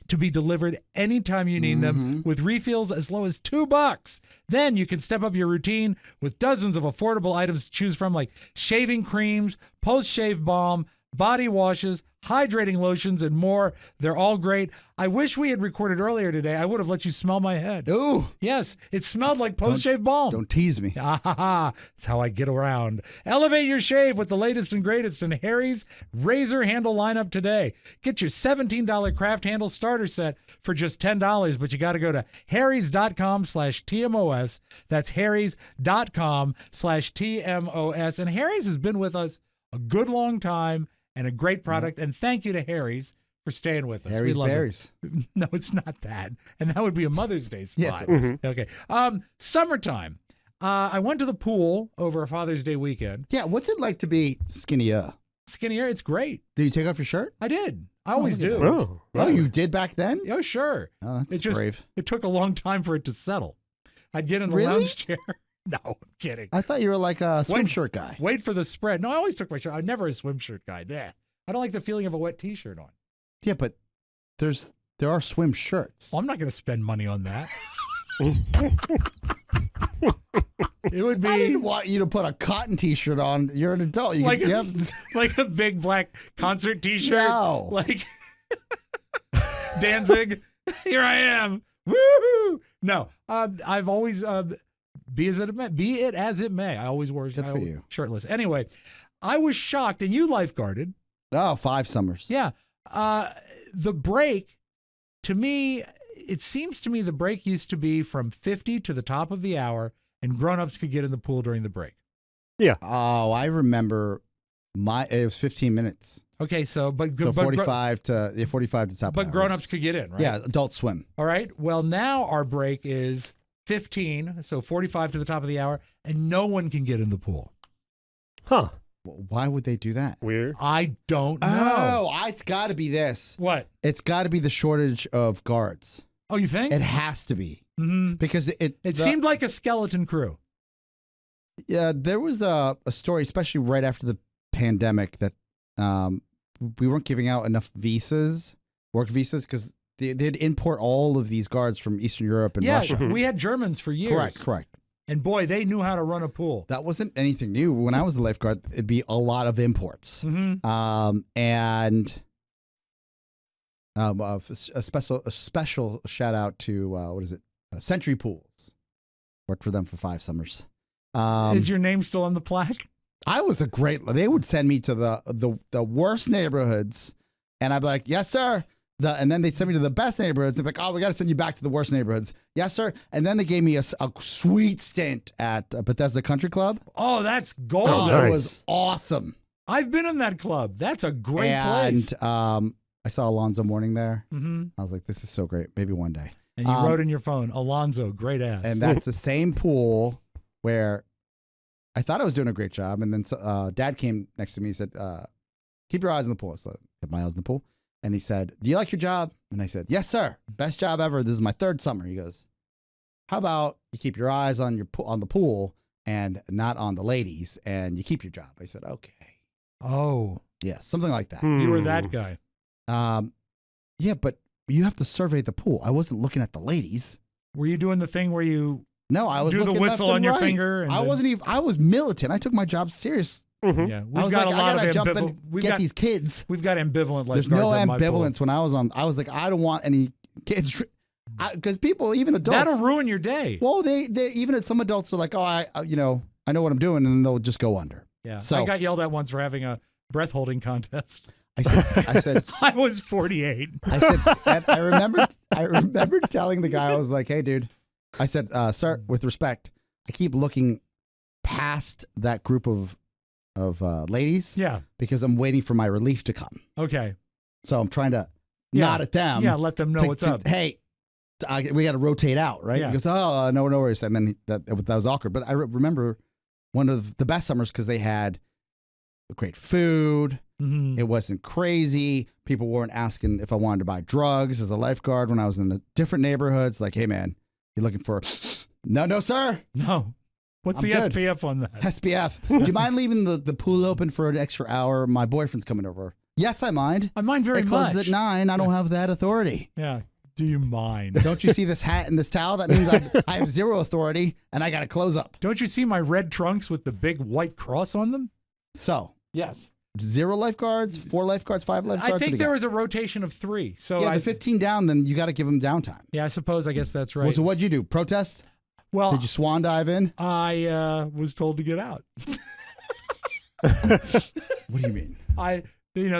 to be delivered anytime you need them with refills as low as $2. Then you can step up your routine with dozens of affordable items to choose from, like shaving creams, post-shave balm, body washes, hydrating lotions, and more. They're all great. I wish we had recorded earlier today. I would have let you smell my head. Ooh. Yes, it smelled like post-shave balm. Don't tease me. Ah, ha, ha. That's how I get around. Elevate your shave with the latest and greatest in Harry's razor handle lineup today. Get your $17 Kraft handle starter set for just $10, but you got to go to harrys.com/TMOS. That's harrys.com/TMOS. And Harry's has been with us a good long time and a great product. And thank you to Harry's for staying with us. Harry's we love berries. it. No, it's not that. And that would be a Mother's Day spot. Yes, it would. Okay. Summertime. I went to the pool over a Father's Day weekend. Yeah, what's it like to be skinnier? Skinnier, it's great. Did you take off your shirt? I did. I always look at do. that. Oh, you did back then? Oh, sure. Oh, that's It just brave. it took a long time for it to settle. I'd get in the Really? lounge chair. No, I'm kidding. I thought you were like a swim Wait. shirt guy. Wait for the spread. No, I always took my shirt. I'm never a swim shirt guy. Yeah. I don't like the feeling of a wet T-shirt on. Yeah, but there are swim shirts. Well, I'm not going to spend money on that. It would be I didn't want you to put a cotton T-shirt on. You're an adult. You like, you a, have like a big black concert T-shirt. No. Like Danzig. Here I am. Woohoo! No, I've always be it as it may. I always wore Good for you. shirtless. Anyway, I was shocked, and you lifeguarded. Oh, 5 summers. Yeah. The break, to me, it seems to me the break used to be from 50 to the top of the hour, and grown-ups could get in the pool during the break. Yeah. Oh, I remember it was 15 minutes. Okay, so but 45 to top. but of grown-ups hours. could get in, right? Yeah, adult swim. All right. Well, now our break is 15, so 45 to the top of the hour, and no one can get in the pool. Huh. Why would they do that? Weird. I don't know. Oh, it's got to be this. What? It's got to be the shortage of guards. Oh, you think? It has to be Mm-hmm. because It seemed like a skeleton crew. Yeah, there was a story, especially right after the pandemic, that we weren't giving out enough work visas, because they'd import all of these guards from Eastern Europe and Yeah, Russia. we had Germans for years. Correct. And boy, they knew how to run a pool. That wasn't anything new. When I was a lifeguard, it'd be a lot of imports. Mm-hmm. And a special shout out to Century Pools. Worked for them for 5 summers. Is your name still on the plaque? I was they would send me to the worst neighborhoods, and I'd be like, yes, sir. And then they'd send me to the best neighborhoods. They'd be like, oh, we got to send you back to the worst neighborhoods. Yes, sir. And then they gave me a sweet stint at Bethesda Country Club. Oh, that's gold. Oh, nice. it was awesome. I've been in that club. That's a great And place. I saw Alonzo Mourning there. Mm-hmm. I was like, this is so great. Maybe one day. And you wrote in your phone, Alonzo, great ass. And that's the same pool where I thought I was doing a great job. And then Dad came next to me and said, keep your eyes on the pool. So I kept my eyes on the pool. And he said, do you like your job? And I said, yes, sir. Best job ever. This is my 3rd summer. He goes, how about you keep your eyes on the pool and not on the ladies, and you keep your job? I said, okay. Oh, Yeah, something like that. you were Hmm. that guy. Yeah, but you have to survey the pool. I wasn't looking at the ladies. Were you doing the thing where you No, I was do the looking whistle left on and your right. finger? And I then- wasn't even. I was militant. I took my job serious. Mhm. Yeah, I we've was got like, a lot I gotta of jump ambivalent. and get these kids. We've got ambivalent There's lifeguards no on my pool. ambivalence when I was on. I was like, I don't want any kids, because people, even adults, That'll ruin your day. well, they even some adults are like, oh, I know what I'm doing, and then they'll just go under. Yeah, So- I got yelled at once for having a breath holding contest. I said, I was 48. and I remembered telling the guy, I was like, hey, dude, I said, sir, with respect, I keep looking past that group of ladies. Yeah. Because I'm waiting for my relief to come. Okay. So I'm trying to Yeah. nod at them. Yeah, let them know what's up. Hey, we got to rotate out, right? Yeah. He goes, oh, no worries. And then that was awkward. But I remember one of the best summers because they had great food. Mhm. It wasn't crazy. People weren't asking if I wanted to buy drugs as a lifeguard when I was in the different neighborhoods. Like, hey, man, you looking for... No, sir. No. What's I'm the good. SPF on that? SPF. Do you mind leaving the pool open for an extra hour? My boyfriend's coming over. Yes, I mind. I mind very It much. closes at 9. I don't have that authority. Yeah. Do you mind? Don't you see this hat and this towel? That means I have zero authority and I got to close up. Don't you see my red trunks with the big white cross on them? So, Yes. 0 lifeguards, 4 lifeguards, 5 lifeguards. I think What do there you was a rotation of 3. So got? Yeah, the 15 down, then you got to give them downtime. Yeah, I suppose. I guess that's right. Well, so what'd you do? Protest? Well, Did you swan dive in? I was told to get out. What do you mean? They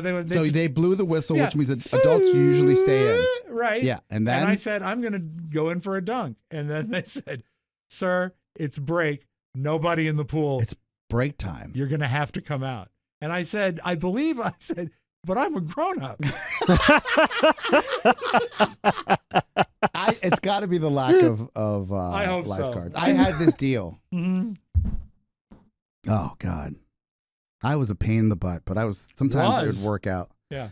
They blew the whistle, Yeah. which means that adults usually stay in. Right. Yeah, and then I said, I'm going to go in for a dunk. And then they said, sir, it's break. Nobody in the pool. It's break time. You're going to have to come out. And I said, but I'm a grown up. It's got to be the lack of I hope so. lifeguards. I had this deal. Mhm. Oh God, I was a pain in the butt, but sometimes it would work out. Yeah.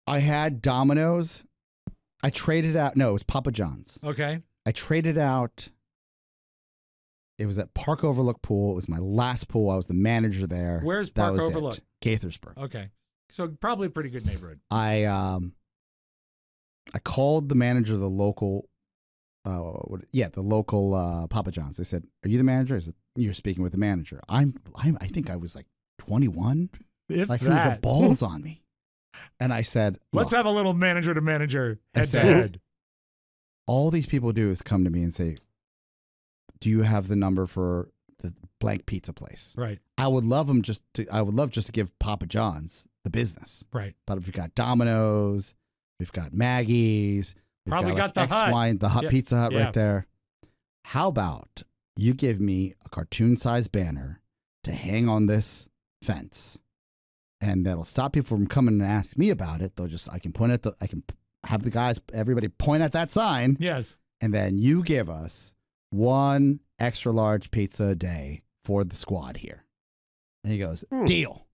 I had Domino's. I traded out. No, it was Papa John's. Okay. I traded out. It was at Park Overlook Pool. It was my last pool. I was the manager there. Where's That Park was Overlook? it. Gaithersburg. Okay. So probably a pretty good neighborhood. I called the manager of the local, the local Papa John's. They said, "Are you the manager?" I said, "You're speaking with the manager." I think I was like 21. If Like he had the balls on me, and I said, Let's "Look, have a little manager to manager I head to said- head. all these people do is come to me and say, do you have the number for the blank pizza place?" Right. I would love just to give Papa John's the business. Right. But if we've got Domino's, we've got Maggie's, we've Probably got the X, Hut. Y, the Hut Yeah. Pizza Hut Yeah. right there. How about you give me a cartoon-sized banner to hang on this fence, and that'll stop people from coming and ask me about it. I can have the guys, everybody point at that sign, Yes. and then you give us 1 extra large pizza a day for the squad here. And he goes, deal.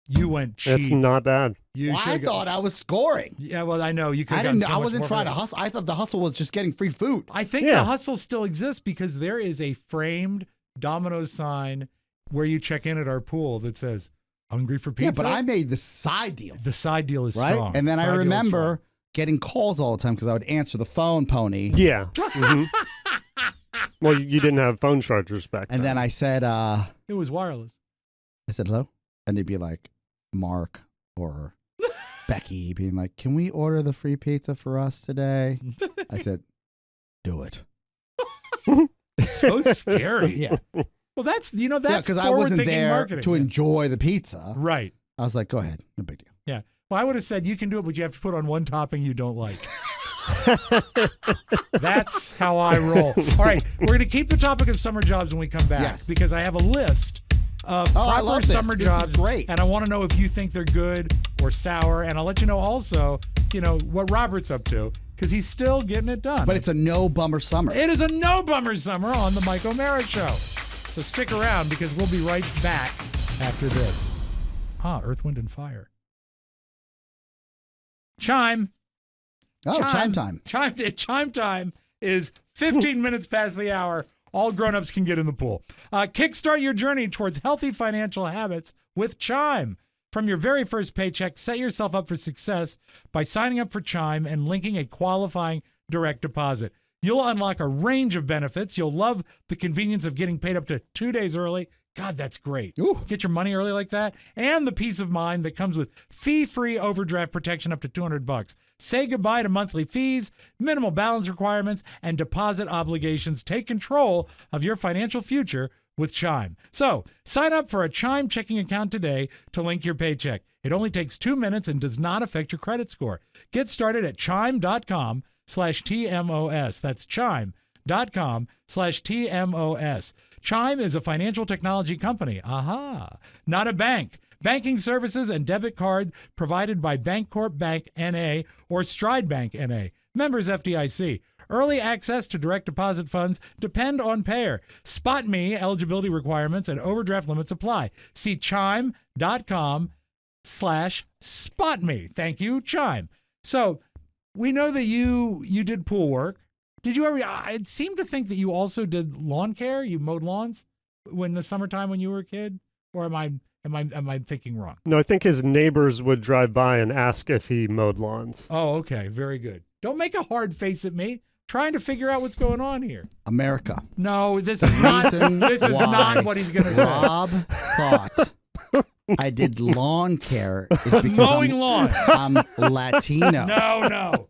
You went cheap. That's not bad. You Well, I should've thought I was scoring. Yeah, well, I know you could. I wasn't trying to hustle. I thought the hustle was just getting free food. I think Yeah. the hustle still exists because there is a framed Domino's sign where you check in at our pool that says "Hungry for pizza." Yeah, but I made the side deal, the side deal is right? strong. And then Side I deal is remember getting calls all the time because I would answer the phone, Pony. Yeah. Mhm. Well, you didn't have phone chargers back then. And then I said, strong. It was wireless. hello? And they'd be like, Mark or Becky being like, can we order the free pizza for us today? I said, do it. So scary. Yeah. Well, that's Yeah, that's because I wasn't forward-thinking there marketing. to enjoy the pizza. Right. I was like, go ahead. No big deal. Yeah. Well, I would have said you can do it, but you have to put on one topping you don't like. That's how I roll. All right, we're going to keep the topic of summer jobs when we come back Yes. because I have a list of I proper love this. summer This is jobs, great. and I want to know if you think they're good or sour, and I'll let you know also, what Robert's up to because he's still getting it done. But it's a no bummer summer. It is a no bummer summer on the Mike O'Mara Show. So stick around because we'll be right back after this. Earth, Wind, and Fire. Chime. Oh, chime time. Chime time is 15 minutes past the hour. All grown-ups can get in the pool. Kickstart your journey towards healthy financial habits with Chime. From your very first paycheck, set yourself up for success by signing up for Chime and linking a qualifying direct deposit. You'll unlock a range of benefits. You'll love the convenience of getting paid up to 2 days early. God, that's great. Ooh. Get your money early like that. And the peace of mind that comes with fee-free overdraft protection up to $200. Say goodbye to monthly fees, minimal balance requirements, and deposit obligations. Take control of your financial future with Chime. So sign up for a Chime checking account today to link your paycheck. It only takes 2 minutes and does not affect your credit score. Get started at chime.com/TMOS. That's chime.com/TMOS chime.com/TMOS. Chime is a financial technology company. Aha. Not a bank. Banking services and debit card provided by Bancorp Bank N.A. or Stride Bank N.A. Members FDIC. Early access to direct deposit funds depend on payer. Spot Me eligibility requirements and overdraft limits apply. See chime.com/spotme. Thank you, Chime. So we know that you did pool work. Did you ever? I seem to think that you also did lawn care. You mowed lawns when the summertime when you were a kid, or am I thinking wrong? No, I think his neighbors would drive by and ask if he mowed lawns. Oh, okay, very good. Don't make a hard face at me. Trying to figure out what's going on here. America. No, this is not. This is not what he's going to say. Rob thought I did lawn care is because Mowing lawns. I'm Latino. No.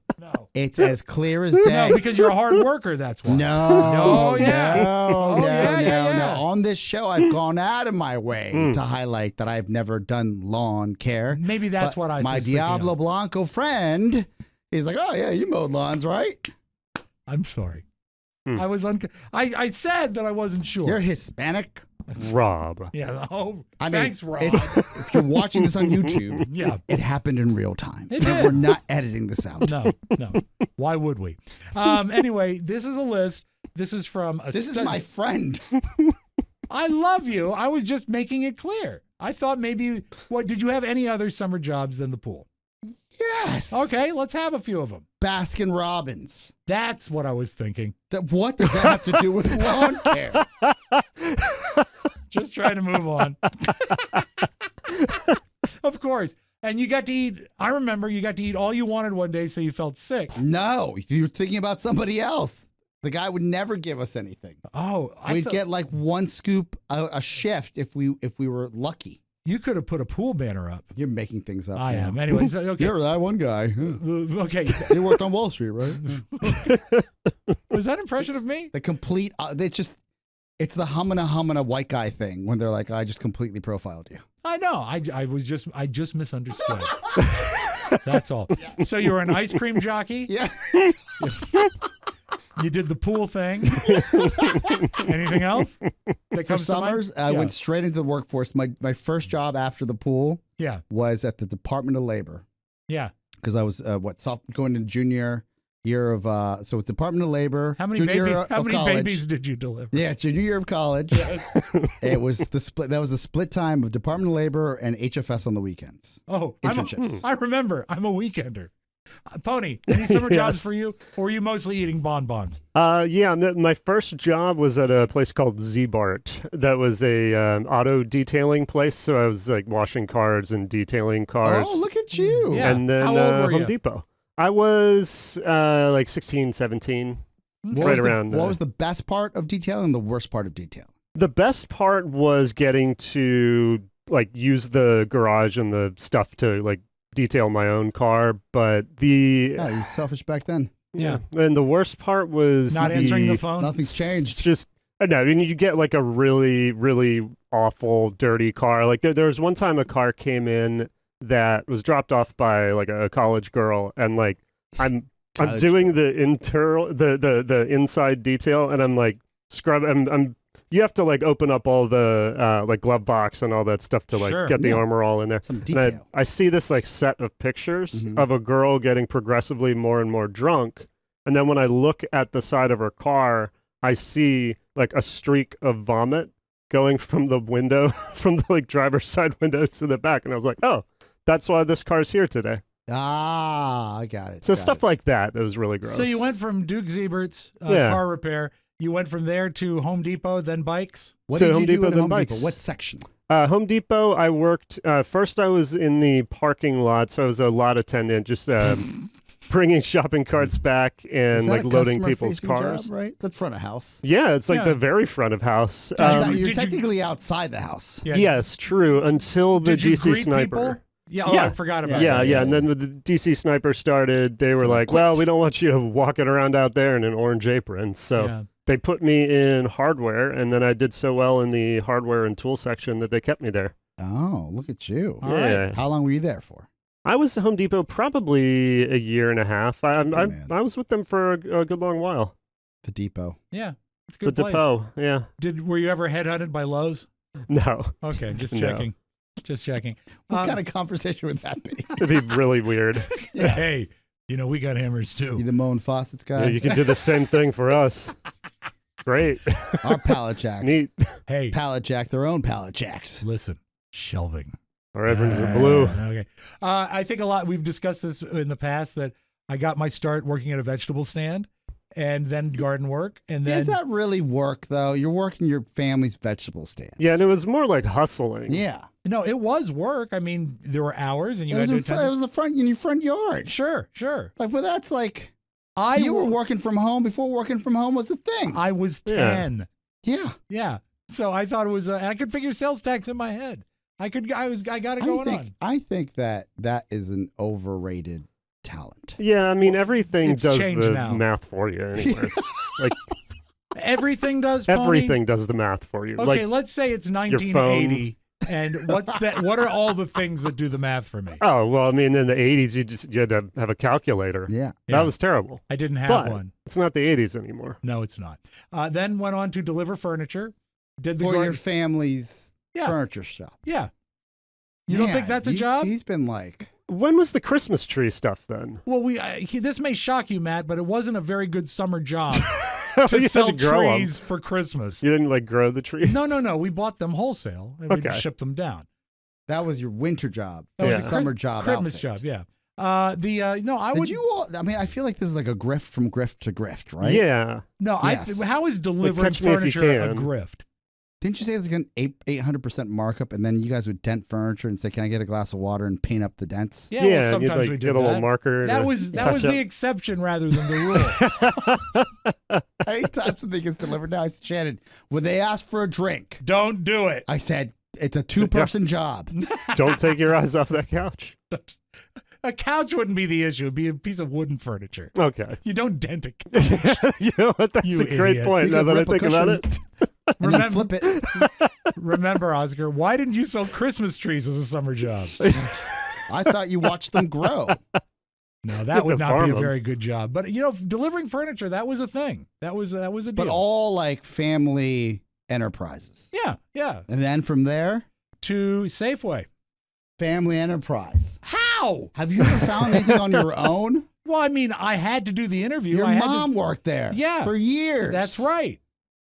It's as clear as day. No, because you're a hard worker. That's why. No, yeah. no. Yeah. On this show, I've gone out of my way to highlight that I've never done lawn care. Maybe that's But what I. My was thinking Diablo of. Blanco friend, he's like, oh yeah, you mowed lawns, right? I'm sorry. I was I said that I wasn't sure. You're Hispanic. Rob. Yeah. Oh, I mean, thanks, Rob. if you're watching this on YouTube, Yeah. it happened in real time. It did. We're not editing this out. No. Why would we? Anyway, this is a list. This is from a. This is my friend. I love you. I was just making it clear. I thought maybe. What did you have any other summer jobs than the pool? Yes. Okay, let's have a few of them. Baskin Robbins. That's what I was thinking. What does that have to do with lawn care? Just trying to move on. Of course. And you got to eat. I remember you got to eat all you wanted one day, so you felt sick. No, you're thinking about somebody else. The guy would never give us anything. Oh, We'd get like one scoop a shift if we were lucky. You could have put a pool banner up. You're making things up. I now. am. Anyways, okay. You're that one guy. Okay. You worked on Wall Street, right? Was that impression of me? The complete. It's the humana white guy thing when they're like, I just completely profiled you. I know. I just misunderstood. That's all. Yeah. So you were an ice cream jockey? Yeah. You did the pool thing. Anything else? That For summers, I went straight into the workforce. My first job after the pool was at the Department of Labor. Yeah. Because I was going into junior year of so it's Department of Labor. How many babies did you deliver? Yeah, junior year of college. It was the split. That was the split time of Department of Labor and HFS on the weekends. Oh, internships. I remember. I'm a weekender. Pony, any summer jobs for you, or were you mostly eating bonbons? Yeah, my first job was at a place called Z-Bart. That was a auto detailing place, so I was like washing cars and detailing cars. Oh, look at you. Yeah. And then How old were you? Home Depot. I was like 16, 17, around What was the best part of detailing and the worst part of detailing? The best part was getting to like use the garage and the stuff to like detail my own car, but you were selfish back then. Yeah. And the worst part was not answering the phone. Nothing's changed. Just no, I mean, you get like a really, really awful, dirty car. Like there was one time a car came in that was dropped off by like a college girl, and like I'm doing the the inside detail, and I'm like I'm you have to like open up all the like glove box and all that stuff to like get the armor all in there. Some detail. And I see this like set of pictures of a girl getting progressively more and more drunk, and then when I look at the side of her car, I see like a streak of vomit going from the window, from the like driver's side window to the back, and I was like, oh, that's why this car's here today. Ah, I got it. So stuff like that was really gross. So you went from Duke Ziebert's car repair. You went from there to Home Depot, then bikes. What to did Home you Depot, do at then Home bikes. Depot? What section? Home Depot, I worked, first I was in the parking lot, so I was a lot attendant, just bringing shopping carts back and like loading people's cars. Job, right? That's front of house. Yeah, it's like the very front of house. You're technically outside the house. Yeah. Yes, true, until the DC Sniper. People? Yeah, I forgot about that. that. Yeah, and then when the DC Sniper started, they were like, well, we don't want you walking around out there in an orange apron, so... They put me in hardware, and then I did so well in the hardware and tool section that they kept me there. Oh, look at you. All right. How long were you there for? I was at Home Depot probably a year and a half. I was with them for a good long while. The Depot. Yeah, it's a The good place. Depot. Yeah. Were you ever headhunted by Lowe's? No. Okay, just No. checking. Just checking. What kind of conversation would that be? It'd be really weird. Hey, we got hammers too. You the Moan Faucets guy? Yeah, you can do the same thing for us. Great. Our pallet jacks. Neat. Hey, Pallet jack their own pallet jacks. listen, shelving. Our aprons are blue. Okay. I think we've discussed this in the past, that I got my start working at a vegetable stand and then garden work. And then Does that really work, though? You're working your family's vegetable stand. Yeah, and it was more like hustling. Yeah. no, it was work. I mean, there were hours and you It had was, to it attend. was the front in your front yard. Sure. Like, well, that's like You were working from home before working from home was a thing. I was Yeah. 10. yeah. Yeah. So I thought it was, I could figure sales tax in my head. I got it going on. I think that is an overrated talent. Yeah, I mean, everything it's does changed the now. math for you anyway. Like, Everything does, Pony? everything does the math for you. Okay, Like, let's say it's 1980. And what's that? What are all the things that do the math for me? oh, well, I mean, in the 80s, you had to have a calculator. Yeah. Yeah. That was terrible. I didn't have But one. it's not the 80s anymore. No, it's not. Then went on to deliver furniture. Did the For garden. your family's Yeah. furniture shop. Yeah. You don't Man, think that's a job? He's been like, When was the Christmas tree stuff then? Well, this may shock you, Matt, but it wasn't a very good summer job You to had sell to grow 'em. trees for Christmas. You didn't like grow the trees? No. We bought them wholesale and we'd Okay. ship them down. that was your winter job. That was Your a summer job. Christmas outfit. job, yeah. No, I Did would. you all? I mean, I feel like this is like a grift from grift to grift, right? Yeah. No, Yes. how is delivering Catch Me If You furniture a Can. grift? Didn't you say it's like an 800% markup, and then you guys would dent furniture and say, "Can I get a glass of water and paint up the dents?" Yeah, well, and you'd sometimes like we did get a little that. marker. That to was touch the up. exception rather than the rule. Anytime something gets delivered now, I said, Shannon, would they ask for a drink? Don't do it. I said, it's a 2-person job. Don't take your eyes off that couch. A couch wouldn't be the issue. It'd be a piece of wooden furniture. Okay. You don't dent a couch. You know what? That's You a great idiot. point You now could that I rip a think about cushion. it. And then flip it. Remember, Oscar, why didn't you sell Christmas trees as a summer job? I thought you watched them grow. No, that would to not farm be a 'em. very good job. But delivering furniture, that was a thing. That was a deal. But all like family enterprises. yeah. And then from there, To Safeway. family enterprise. How? Have you ever found anything on your own? Well, I mean, I had to do the interview. Your I had mom worked there Yeah. for years. That's right.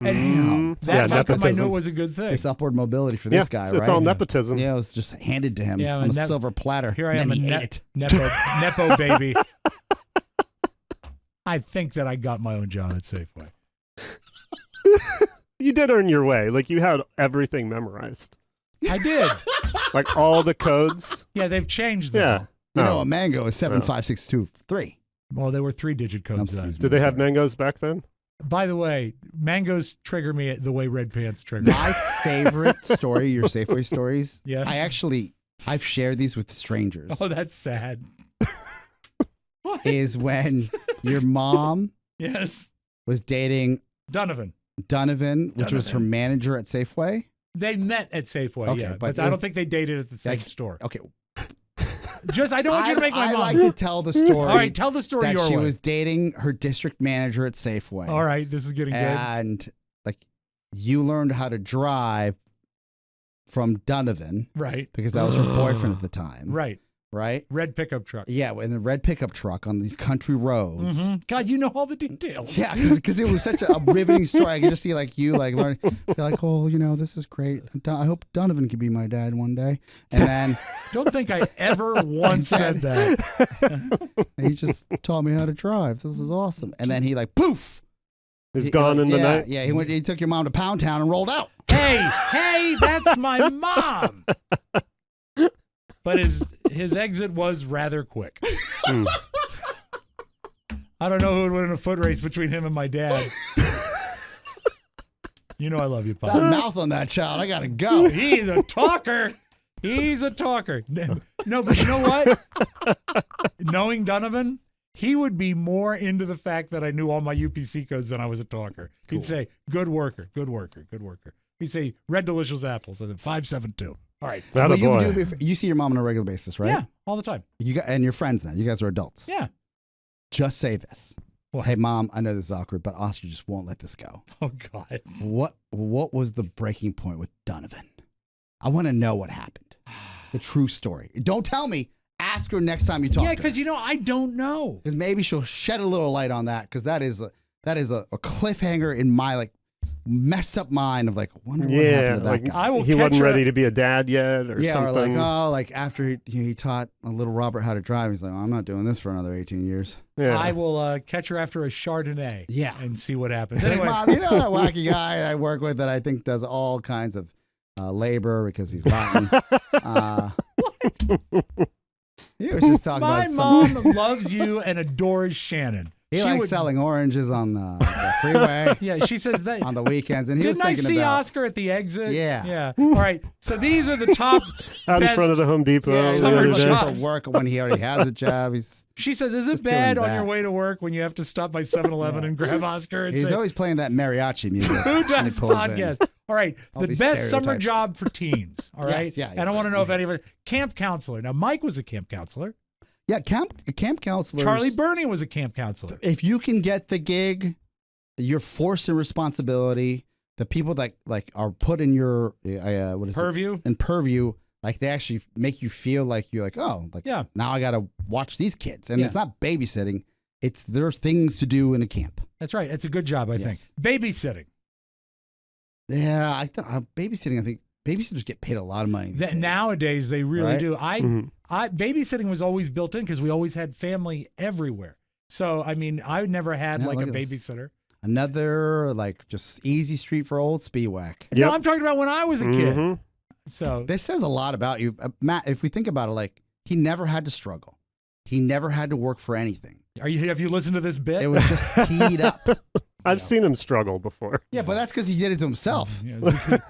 And Mm. that's Yeah, how come I knew nepotism. it was a good thing. This upward mobility for Yeah, this guy, it's, right? it's all nepotism. Yeah, it was just handed to him Yeah, on a and silver platter. Here I and am, a then he ate it. nepo baby. I think that I got my own job at Safeway. You did earn your way. Like, you had everything memorized. I did. Like, all the codes. Yeah, they've changed them. Yeah. You Oh. know, a mango is 75623. Well, they were 3-digit codes then. Excuse me. Did they have Sorry. mangoes back then? By the way, mangoes trigger me the way red pants trigger. My favorite story, your Safeway stories. Yes. I've shared these with strangers. Oh, that's sad. Is when your mom Yes. was dating Donovan. Donovan, which was her Donovan. manager at Safeway. They met at Safeway, Okay, yeah. but But I was- don't think they dated at the same Like- store. Okay, I don't want you to make my I mom. like to tell the story. All right, tell the story that your she way. was dating her district manager at Safeway. All right, this is getting good. And like you learned how to drive from Donovan Right, because that was her boyfriend at the time. right. Right? Red pickup truck. Yeah, in the red pickup truck on these country roads. Mhm. God, you know all the details. Yeah, because it was such a riveting story. I could just see like you like learning. You're like, oh, this is great. I hope Donovan can be my dad one day. And then Don't think I ever once said that. he just taught me how to drive. This is awesome. And then he like poof. It's gone in the yeah, night? Yeah, he took your mom to Pound Town and rolled out. Hey, that's my mom. But his exit was rather quick. Mm. I don't know who would win in a foot race between him and my dad. You know I love you, That Pop. mouth on that child. I gotta go. He's a talker. He's a talker. No, but you know what? Knowing Donovan, he would be more into the fact that I knew all my UPC codes than I was a talker. He'd say, good worker, good worker, good worker. He'd say, red delicious apples. I said, 572. All right. That a But boy. you see your mom on a regular basis, right? Yeah, all the time. And you're friends now. You guys are adults. Yeah. Just say this. What? Hey, Mom, I know this is awkward, but Oscar just won't let this go. Oh, God. What was the breaking point with Donovan? I want to know what happened. The true story. Don't tell me. Ask her next time you talk to her. Yeah, because I don't know. Because maybe she'll shed a little light on that, because that is a cliffhanger in my like messed up mind of like, wonder what happened to that guy. He wasn't ready to be a dad yet, or something. Or like after he taught a little Robert how to drive, he's like, I'm not doing this for another 18 years. Yeah. I will catch her after a Chardonnay. Yeah. And see what happens. Hey, Anyway, Mom, you know that wacky guy I work with that I think does all kinds of labor because he's Latin. He was just talking my about mom loves you and adores Shannon. He likes selling oranges on the freeway. Yeah, she says that on the weekends, and he was Didn't I thinking see about Oscar at the exit? Yeah. All right. So these are the top out in best front of the Home Depot. yeah, Summer he's looking jobs. for work when he already has a job. She says, "Is it just doing bad on that. your way to work when you have to stop by 7-Eleven and grab Oscar and He's say, always playing that mariachi music. who when he does pulls in. podcast?" All right, All the these best summer stereotypes. job for teens. All right, Yes, yeah, and I want to know if any of it. Camp counselor. Now, Mike was a camp counselor. Yeah, camp counselors. Charlie Burney was a camp counselor. If you can get the gig, you're forced in responsibility. The people that like are put in your what is Purview. it? In purview, like they actually make you feel like you're like, oh, like Yeah. now I got to watch these kids, and Yeah. it's not babysitting. It's there's things to do in a camp. That's right. It's a good job, I think. Yes. Babysitting. Yeah, I thought babysitting. I think babysitters get paid a lot of money. these days. Nowadays, they really Right? do. Mhm. I babysitting was always built in because we always had family everywhere. So I mean, I never had Yeah, like a look at this. babysitter. Another like just easy street for old Spiewak. No, I'm talking about when I was a kid. Mhm. So This says a lot about you, Matt. If we think about it, like he never had to struggle. He never had to work for anything. have you listened to this bit? It was just teed up. I've seen him struggle before. Yeah, but that's because he did it to himself. Yeah,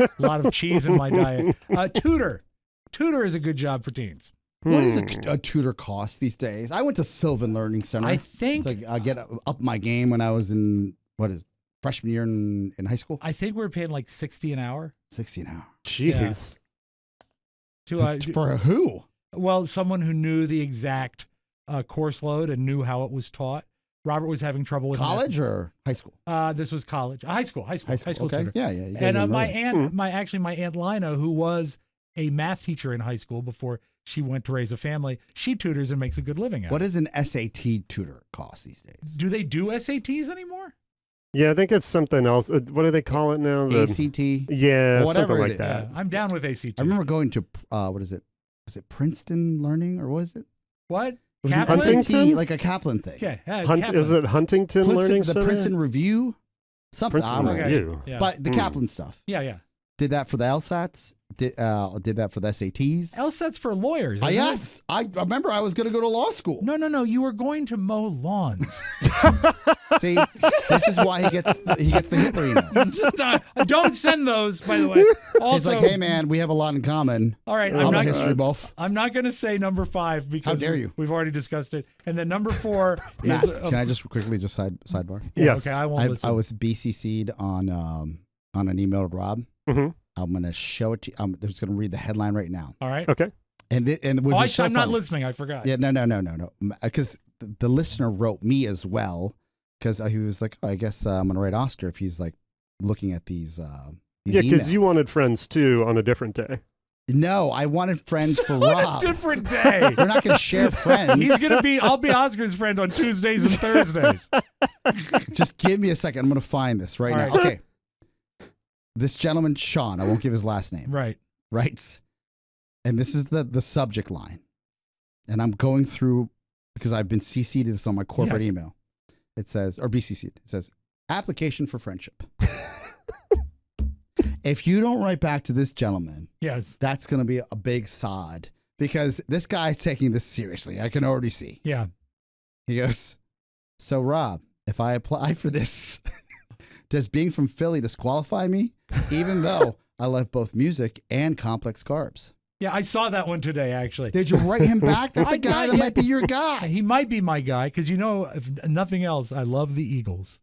a lot of cheese in my diet. Tutor. Tutor is a good job for teens. What does a tutor cost these days? I went to Sylvan Learning Center. I think to get up my game when I was in freshman year in high school. we were paying like $60 an hour 60 an hour. Jeez. to For who? well, someone who knew the exact course load and knew how it was taught. Robert was having trouble with College or high school? This was college, high school Okay. tutor. Yeah. You gotta And do my early. aunt, my aunt Lina, who was a math teacher in high school before she went to raise a family, she tutors and makes a good living out What of does an SAT tutor cost these days? it. Do they do SATs anymore? Yeah, I think it's something else. What do they call it now? ACT? Yeah, Whatever something it like is. that. I'm down with ACT. I remember going to what is it? Was it Princeton Learning or was it? What? It was an Kaplan? Huntington? SAT, like a Kaplan thing. Okay. Is it Huntington Learning the Center? Princeton Review? Something. I Princeton don't know. Okay. Review. Yeah. But the Kaplan stuff. yeah. Did that for the LSATs. Did that for the SATs. LSAT's for lawyers. Isn't Yes. I remember I was going to go to law school. it? No. You were going to mow lawns. See, this is why he gets the Hitler emails. No, don't send those, by the way. He's Also, like, hey, man, we have a lot in common. all right, I'm I'm a not, history buff. I'm not going to say number 5 because dare you. we've already discussed it. And then number 4 Matt, is can I just quickly sidebar? yeah, Yes. okay, I won't I listen. was BCC'd on an email to Rob. hmm I'm going to show it to you. I'm just going to read the headline right now. All right. Okay. And it would Oh, be so I'm not funny. listening. I forgot. Yeah, no. Because the listener wrote me as well because he was like, oh, I guess I'm going to write Oscar if he's like looking at these Yeah, because you emails. wanted friends too on a different day. No, I wanted friends for What Rob. a different day. We're not going to share friends. I'll be Oscar's friend on Tuesdays and Thursdays. Just give me a second. I'm going to find this right All now. right. Okay. This gentleman, Sean, I won't give his last name, Right. writes, and this is the subject line. And I'm going through because I've been CC'd this on my corporate Yes. email. It says, or BCC'd, it says, application for friendship. If you don't write back to this gentleman, Yes. that's going to be a big sod because this guy's taking this seriously. I can already see. Yeah. He goes, so Rob, if I apply for this, does being from Philly disqualify me? Even though I love both music and complex carbs. Yeah, I saw that one today, actually. Did you write him back? That's a guy that yeah. might be your guy. He might be my guy because, if nothing else, I love the Eagles.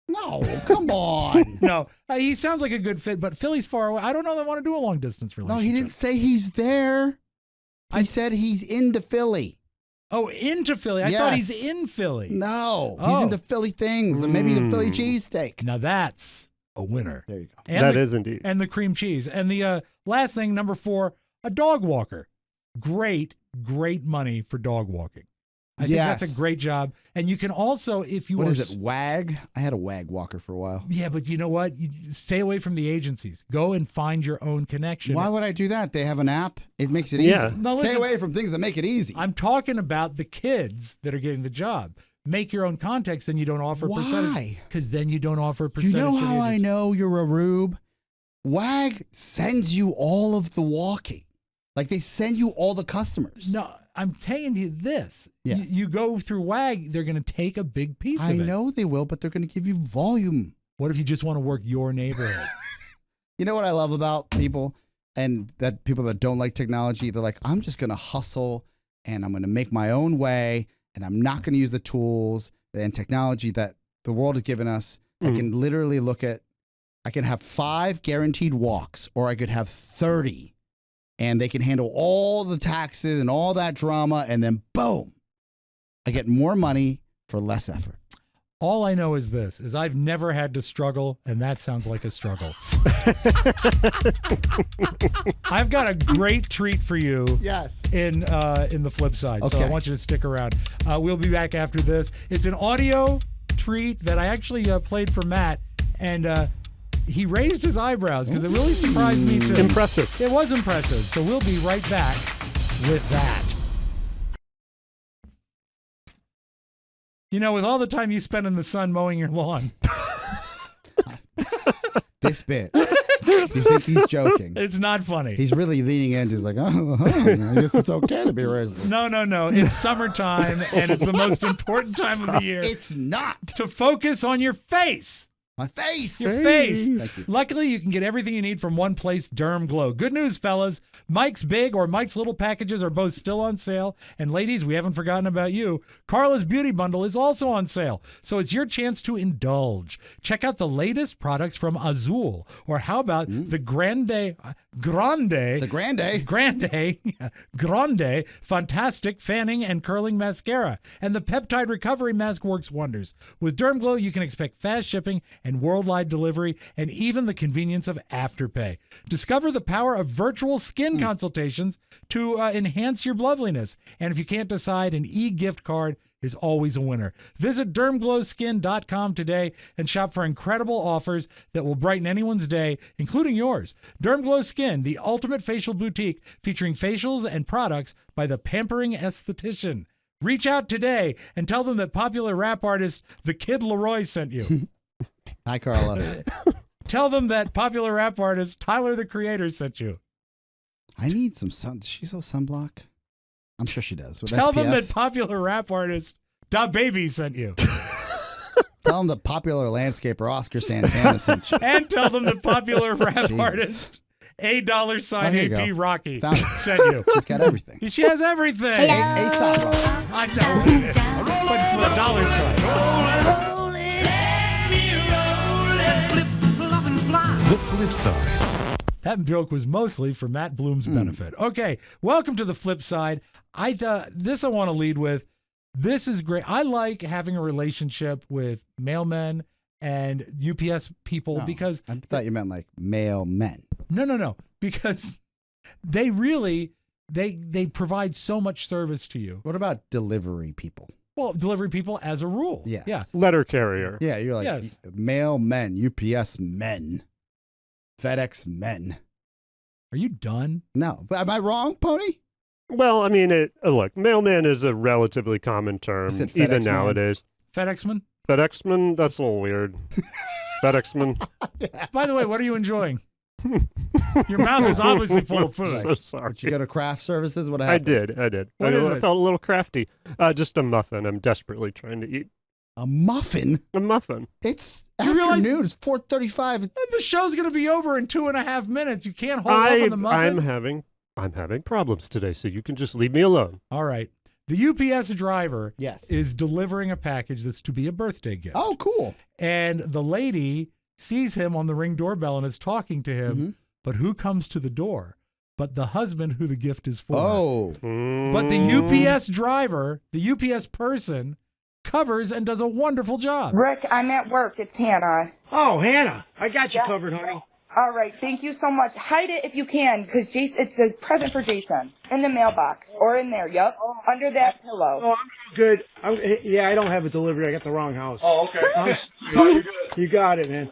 No, come on. No, he sounds like a good fit, but Philly's far away. I don't know that I want to do a long distance No, relationship. he didn't say he's there. He said he's into Philly. Oh, into Philly. I thought he's in Philly. No, Oh. he's into Philly things, and maybe the Philly cheesesteak. Now that's a winner. There you go. And That is indeed. And the cream cheese. And the last thing, number 4, a dog walker. Great money for dog walking. I think that's a great job. And you can also, if you What are... is it, WAG? I had a WAG walker for a while. Yeah, but you know what? You stay away from the agencies. Go and find your own connection. Why would I do that? They have an app. It makes it easy. Yeah. No, Stay listen, away from things that make it easy. I'm talking about the kids that are getting the job. Make your own contacts, then you don't offer a percentage. Why? Because then you don't offer a You percentage. know to the how I agency. know you're a rube? WAG sends you all of the walking. Like they send you all the customers. No, I'm telling you this. Yes. You go through WAG, they're going to take a big piece I of it. know they will, but they're going to give you volume. What if you just want to work your neighborhood? You know what I love about people and that people that don't like technology? They're like, I'm just going to hustle and I'm going to make my own way and I'm not going to use the tools and technology that the world has given us. I can literally I can have 5 guaranteed walks or I could have 30 and they can handle all the taxes and all that drama. And then boom, I get more money for less effort. All I know is this, is I've never had to struggle, and that sounds like a struggle. I've got a great treat for you. Yes. In the flip side. So I Okay. want you to stick around. We'll be back after this. It's an audio treat that I actually played for Matt, and he raised his eyebrows because it really surprised me too. Impressive. It was impressive. So we'll be right back with that. You know, with all the time you spend in the sun mowing your lawn, This bit. You think he's joking. it's not funny. He's really leaning into. He's like, I guess it's okay to be racist. No. It's summertime, and it's the most important time of the year It's not. to focus on your face. My face. Your face. Thank you. Luckily, you can get everything you need from one place, Derm Glow. Good news, fellas. Mike's Big or Mike's Little packages are both still on sale. And ladies, we haven't forgotten about you. Carla's Beauty Bundle is also on sale. So it's your chance to indulge. Check out the latest products from Azul. Or how about the Grande Fantastic Fanning and Curling Mascara. And the Peptide Recovery Mask works wonders. With Derm Glow, you can expect fast shipping and worldwide delivery, and even the convenience of Afterpay. Discover the power of virtual skin consultations to enhance your loveliness. And if you can't decide, an e-gift card is always a winner. Visit dermglowskin.com today and shop for incredible offers that will brighten anyone's day, including yours. Dermglow Skin, the ultimate facial boutique featuring facials and products by the pampering esthetician. Reach out today and tell them that popular rap artist The Kid Leroy sent you. Hi, Carla. Tell them that popular rap artist Tyler the Creator sent you. I need some sun. Does she sell sunblock? I'm sure she does. With Tell SPF. them that popular rap artist Da Baby sent you. Tell them that popular landscaper Oscar Santana sent you. And tell them that popular rap Jesus. artist $8 Oh, here you AP go. Rocky Found it. sent you. She's got everything. She has everything. A$AP Rocky. I know it is. But it's with a dollar sign. The flip side. That joke was mostly for Matt Bloom's benefit. Okay, welcome to the flip side. I want to lead with. This is great. I like having a relationship with mailmen and UPS people Oh, because I thought you meant like male men. no, because they really they provide so much service to you. What about delivery people? Well, delivery people as a rule. Yes. Yeah. Letter carrier. Yeah, you're like Yes. male men, UPS men, FedEx men. Are you done? No, but am I wrong, Pony? Well, I mean, look, mailman is a relatively common term, You said even FedEx man? nowadays. FedExman? FedExman, that's a little weird. FedExman, By the way, what are you enjoying? Your mouth is obviously full of food. so sorry. Did you go to craft services? What I happened? did. What is I it? felt a little crafty. Just a muffin. I'm desperately trying to eat A muffin? a muffin. It's You realize- afternoon. It's 4:35. The show's going to be over in 2.5 minutes. You can't hold off on the muffin. I'm having problems today, so you can just leave me alone. All right. The UPS driver Yes. is delivering a package that's to be a birthday gift. Oh, cool. And the lady sees him on the Ring doorbell and is talking to him. Mhm. But who comes to the door but the husband who the gift is for. Oh. But the UPS driver, the UPS person, covers and does a wonderful job. Rick, I'm at work. It's Hannah. Oh, Hannah, I got you covered, honey. All right, thank you so much. Hide it if you can, because it's a present for Jason. In the mailbox, or in there, yup, under that pillow. Oh, I'm good. I don't have it delivered. I got the wrong house. Oh, okay. No, you're good. You got it, man.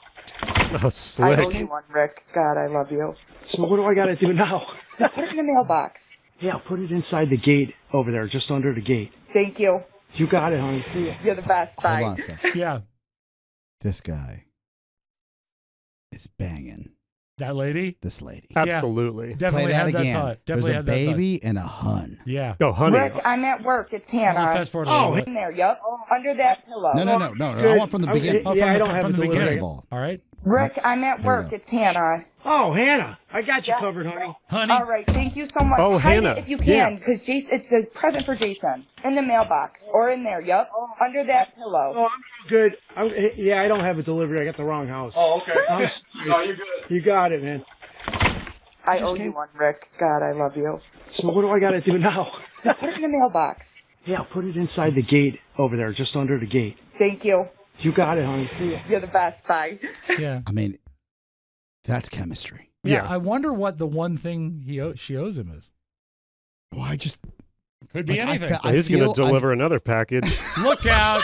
Oh, slick. I owe you one, Rick. God, I love you. So what do I got to do now? Just put it in the mailbox. Yeah, I'll put it inside the gate over there, just under the gate. Thank you. You got it, honey. See ya. You're the best. Bye. Hold on a second. Yeah. This guy is banging That lady? this lady. Absolutely. Definitely Play that had again. that thought. There's Definitely a had that thought. baby and a hun. Yeah. Oh, honey. Rick, I'm at work. It's I'm gonna Hannah. fast forward a little bit. In there, yup, under that pillow. No. I want from the beginning. Oh, Yeah, from I the, don't have from it the delivered. beginning. First of all. All right. Rick, I'm at work. It's Hannah. Oh, Hannah, I got you covered, honey. Honey. All right, thank you so much. Oh, Hide Hannah. it if you can, because it's a present for Jason. In the mailbox, or in there, yup, under that pillow. Oh, I'm good. I don't have it delivered. I got the wrong house. Oh, okay. No, you're good. You got it, man. I owe you one, Rick. God, I love you. So what do I got to do now? Just put it in the mailbox. Yeah, I'll put it inside the gate over there, just under the gate. Thank you. You got it, honey. See ya. You're the best. Bye. Yeah. I mean, that's chemistry. Yeah. I wonder what the one thing she owes him is. Well, I just Could be anything. He's going to deliver another package. Look out.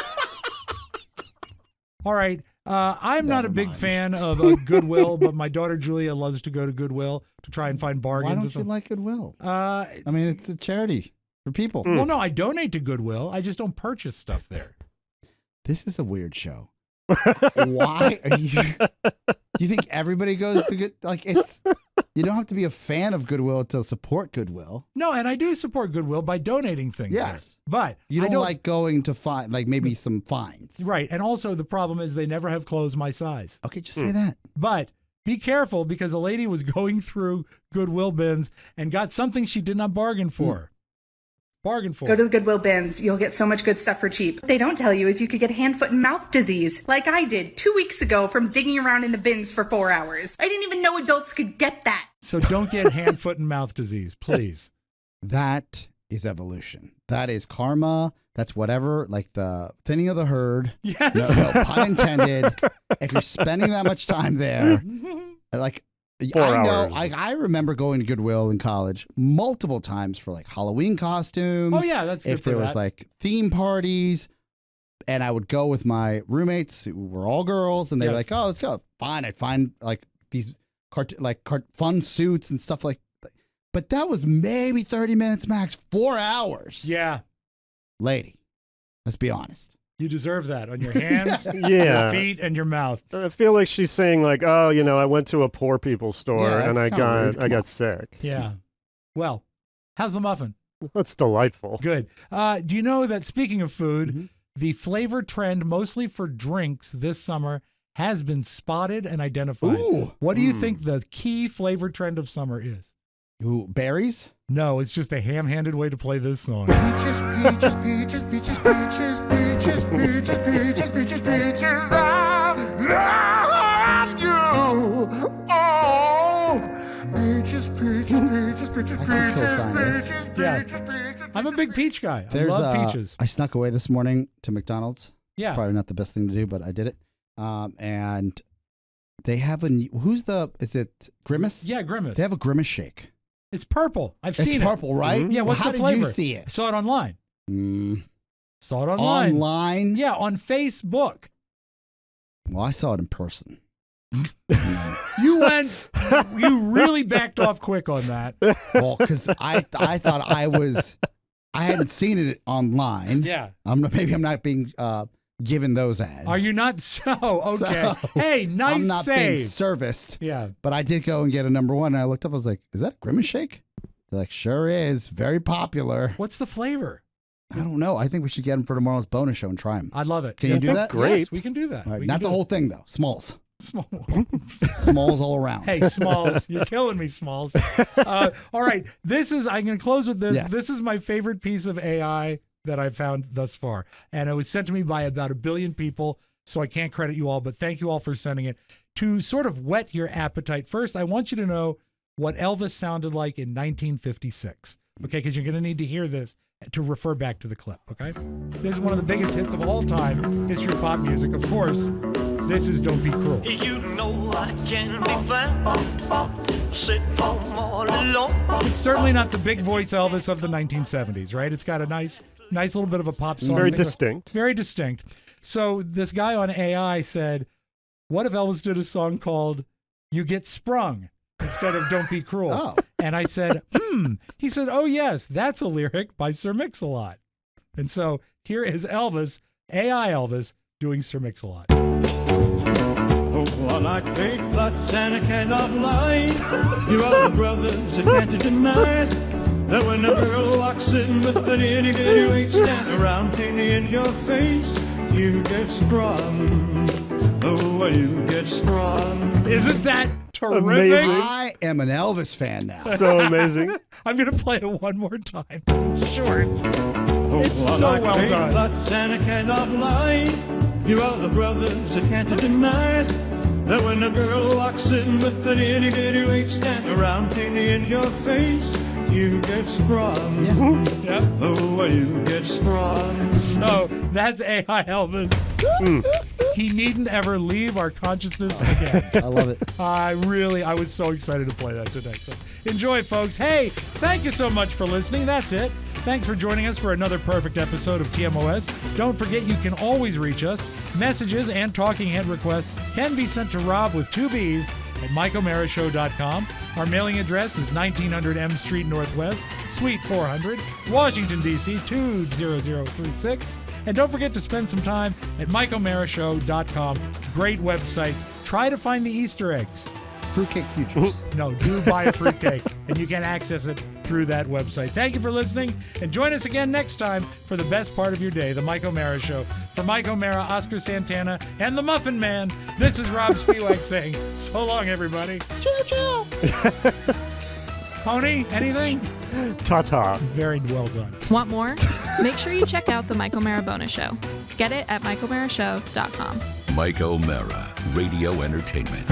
All right. I'm not a big fan of Goodwill, but my daughter Julia loves to go to Goodwill to try and find bargains. Why don't you like Goodwill? I mean, it's a charity for people. Well, no, I donate to Goodwill. I just don't purchase stuff there. This is a weird show. Why are you? Do you think everybody goes to good? Like, it's you don't have to be a fan of Goodwill to support Goodwill. No, and I do support Goodwill by donating things. Yes, there. But you don't like going to find like maybe some fines, right? And also the problem is they never have clothes my size. Okay, just say that. But be careful because a lady was going through Goodwill bins and got something she did not bargain for. Bargain for. Go to the Goodwill bins. You'll get so much good stuff for cheap. What they don't tell you is you could get hand, foot, and mouth disease, like I did 2 weeks ago from digging around in the bins for 4 hours. I didn't even know adults could get that. So don't get hand, foot, and mouth disease, please. That is evolution. That is karma. That's whatever, like the thinning of the herd. Yes. No pun intended. If you're spending that much time there, like 4 I know, hours. I remember going to Goodwill in college multiple times for like Halloween costumes. Oh yeah, that's good if for there that. was like theme parties, and I would go with my roommates who were all girls, and they were Yes. like, "Oh, let's go." Fine, I'd find like these fun suits and stuff like. But that was maybe 30 minutes max, 4 hours. Yeah, Lady, let's be honest. you deserve that on your hands, Yeah. your feet, and your mouth. I feel like she's saying like, oh, I went to a poor people's store Yeah, and that's kinda weird. I Come got on. sick. Yeah. Well, how's the muffin? That's delightful. Good. Do you know that speaking of food, Mm-hmm. the flavor trend mostly for drinks this summer has been spotted and identified. Ooh. What do you think the key flavor trend of summer is? Ooh, berries? No, it's just a ham-handed way to play this song. Peaches, peaches, peaches, peaches, peaches, peaches, peaches, peaches, peaches, peaches. I love you. Oh, peaches, peaches, peaches, peaches, I can peaches, co-sign this. peaches, Yeah. peaches, peaches. I'm a big peach guy. I There's love peaches. I snuck away this morning to McDonald's. Yeah. Probably not the best thing to do, but I did it. And they have is it Grimace? Yeah, Grimace. They have a Grimace shake. It's purple. I've It's seen it. purple, right? Yeah, what's How the did flavor? you see I it? saw it online. Saw it online. Online? Yeah, on Facebook. Well, I saw it in person. You really backed off quick on that. Well, because I thought I hadn't seen it online. Yeah. Maybe I'm not being given those ads. Are you not? So, okay. So, Hey, nice I'm not save. being serviced. Yeah. But I did go and get a number one, and I looked up. I was like, "Is that a Grimace shake?" They're like, "Sure is. Very popular." What's the flavor? I don't know. I think we should get them for tomorrow's bonus show and try them. I love it. Can you do that? Great. Yes, we can do that. All right, We not can the do whole it. thing though. Smalls, Small. smalls all around. Hey, Smalls, you're killing me, Smalls. All right, I'm going to close with this. Yes. This is my favorite piece of AI that I've found thus far, and it was sent to me by about 1 billion people, so I can't credit you all, but thank you all for sending it. To sort of whet your appetite, first, I want you to know what Elvis sounded like in 1956. Okay, because you're going to need to hear this to refer back to the clip, okay? This is one of the biggest hits of all time, history of pop music. Of course, this is Don't Be Cruel. You know I can be found sitting home all alone. It's certainly not the big voice Elvis of the 1970s, right? It's got a nice little bit of a pop song. Very distinct. Very distinct. So this guy on AI said, what if Elvis did a song called You Get Sprung instead of Don't Be Cruel? Oh. And I said, He said, oh, yes, that's a lyric by Sir Mix-a-Lot. And so here is Elvis, AI Elvis, doing Sir Mix-a-Lot. Oh, I like big butts and I cannot lie. You are the brothers, I can't deny that when a girl walks in with an itty bitty waist and around painting in your face, you get sprung. Oh, you get sprung. Isn't that terrific? Amazing. I am an Elvis fan now. So amazing. I'm going to play it one more time because it's short. Oh, It's I so like well big done. butts and I cannot lie. You are the brothers, I can't deny that when a girl walks in with an itty bitty waist and around painting in your face, you get sprung. Yeah. Oh, you get sprung. So that's AI Elvis. He needn't ever leave our consciousness again. I love it. I was so excited to play that today. So enjoy, folks. Hey, thank you so much for listening. That's it. Thanks for joining us for another perfect episode of TMOS. Don't forget you can always reach us. Messages and talking head requests can be sent to Robb with 2 B's at MikeO'MaraShow.com. Our mailing address is 1900 M Street Northwest, Suite 400, Washington, D.C. 20036. And don't forget to spend some time at MikeO'MaraShow.com. Great website. Try to find the Easter eggs. Fruitcake Futures. No, do buy a fruitcake, and you can access it through that website. Thank you for listening, and join us again next time for the best part of your day, The Mike O'Mara Show. For Mike O'Mara, Oscar Santana, and the Muffin Man, this is Robb Spiewak saying, so long, everybody. Choo-choo. Pony, anything? Ta-ta. Very well done. Want more? Make sure you check out the Mike O'Mara Bonus Show. Get it at MikeO'MaraShow.com. Mike O'Mara, Radio Entertainment.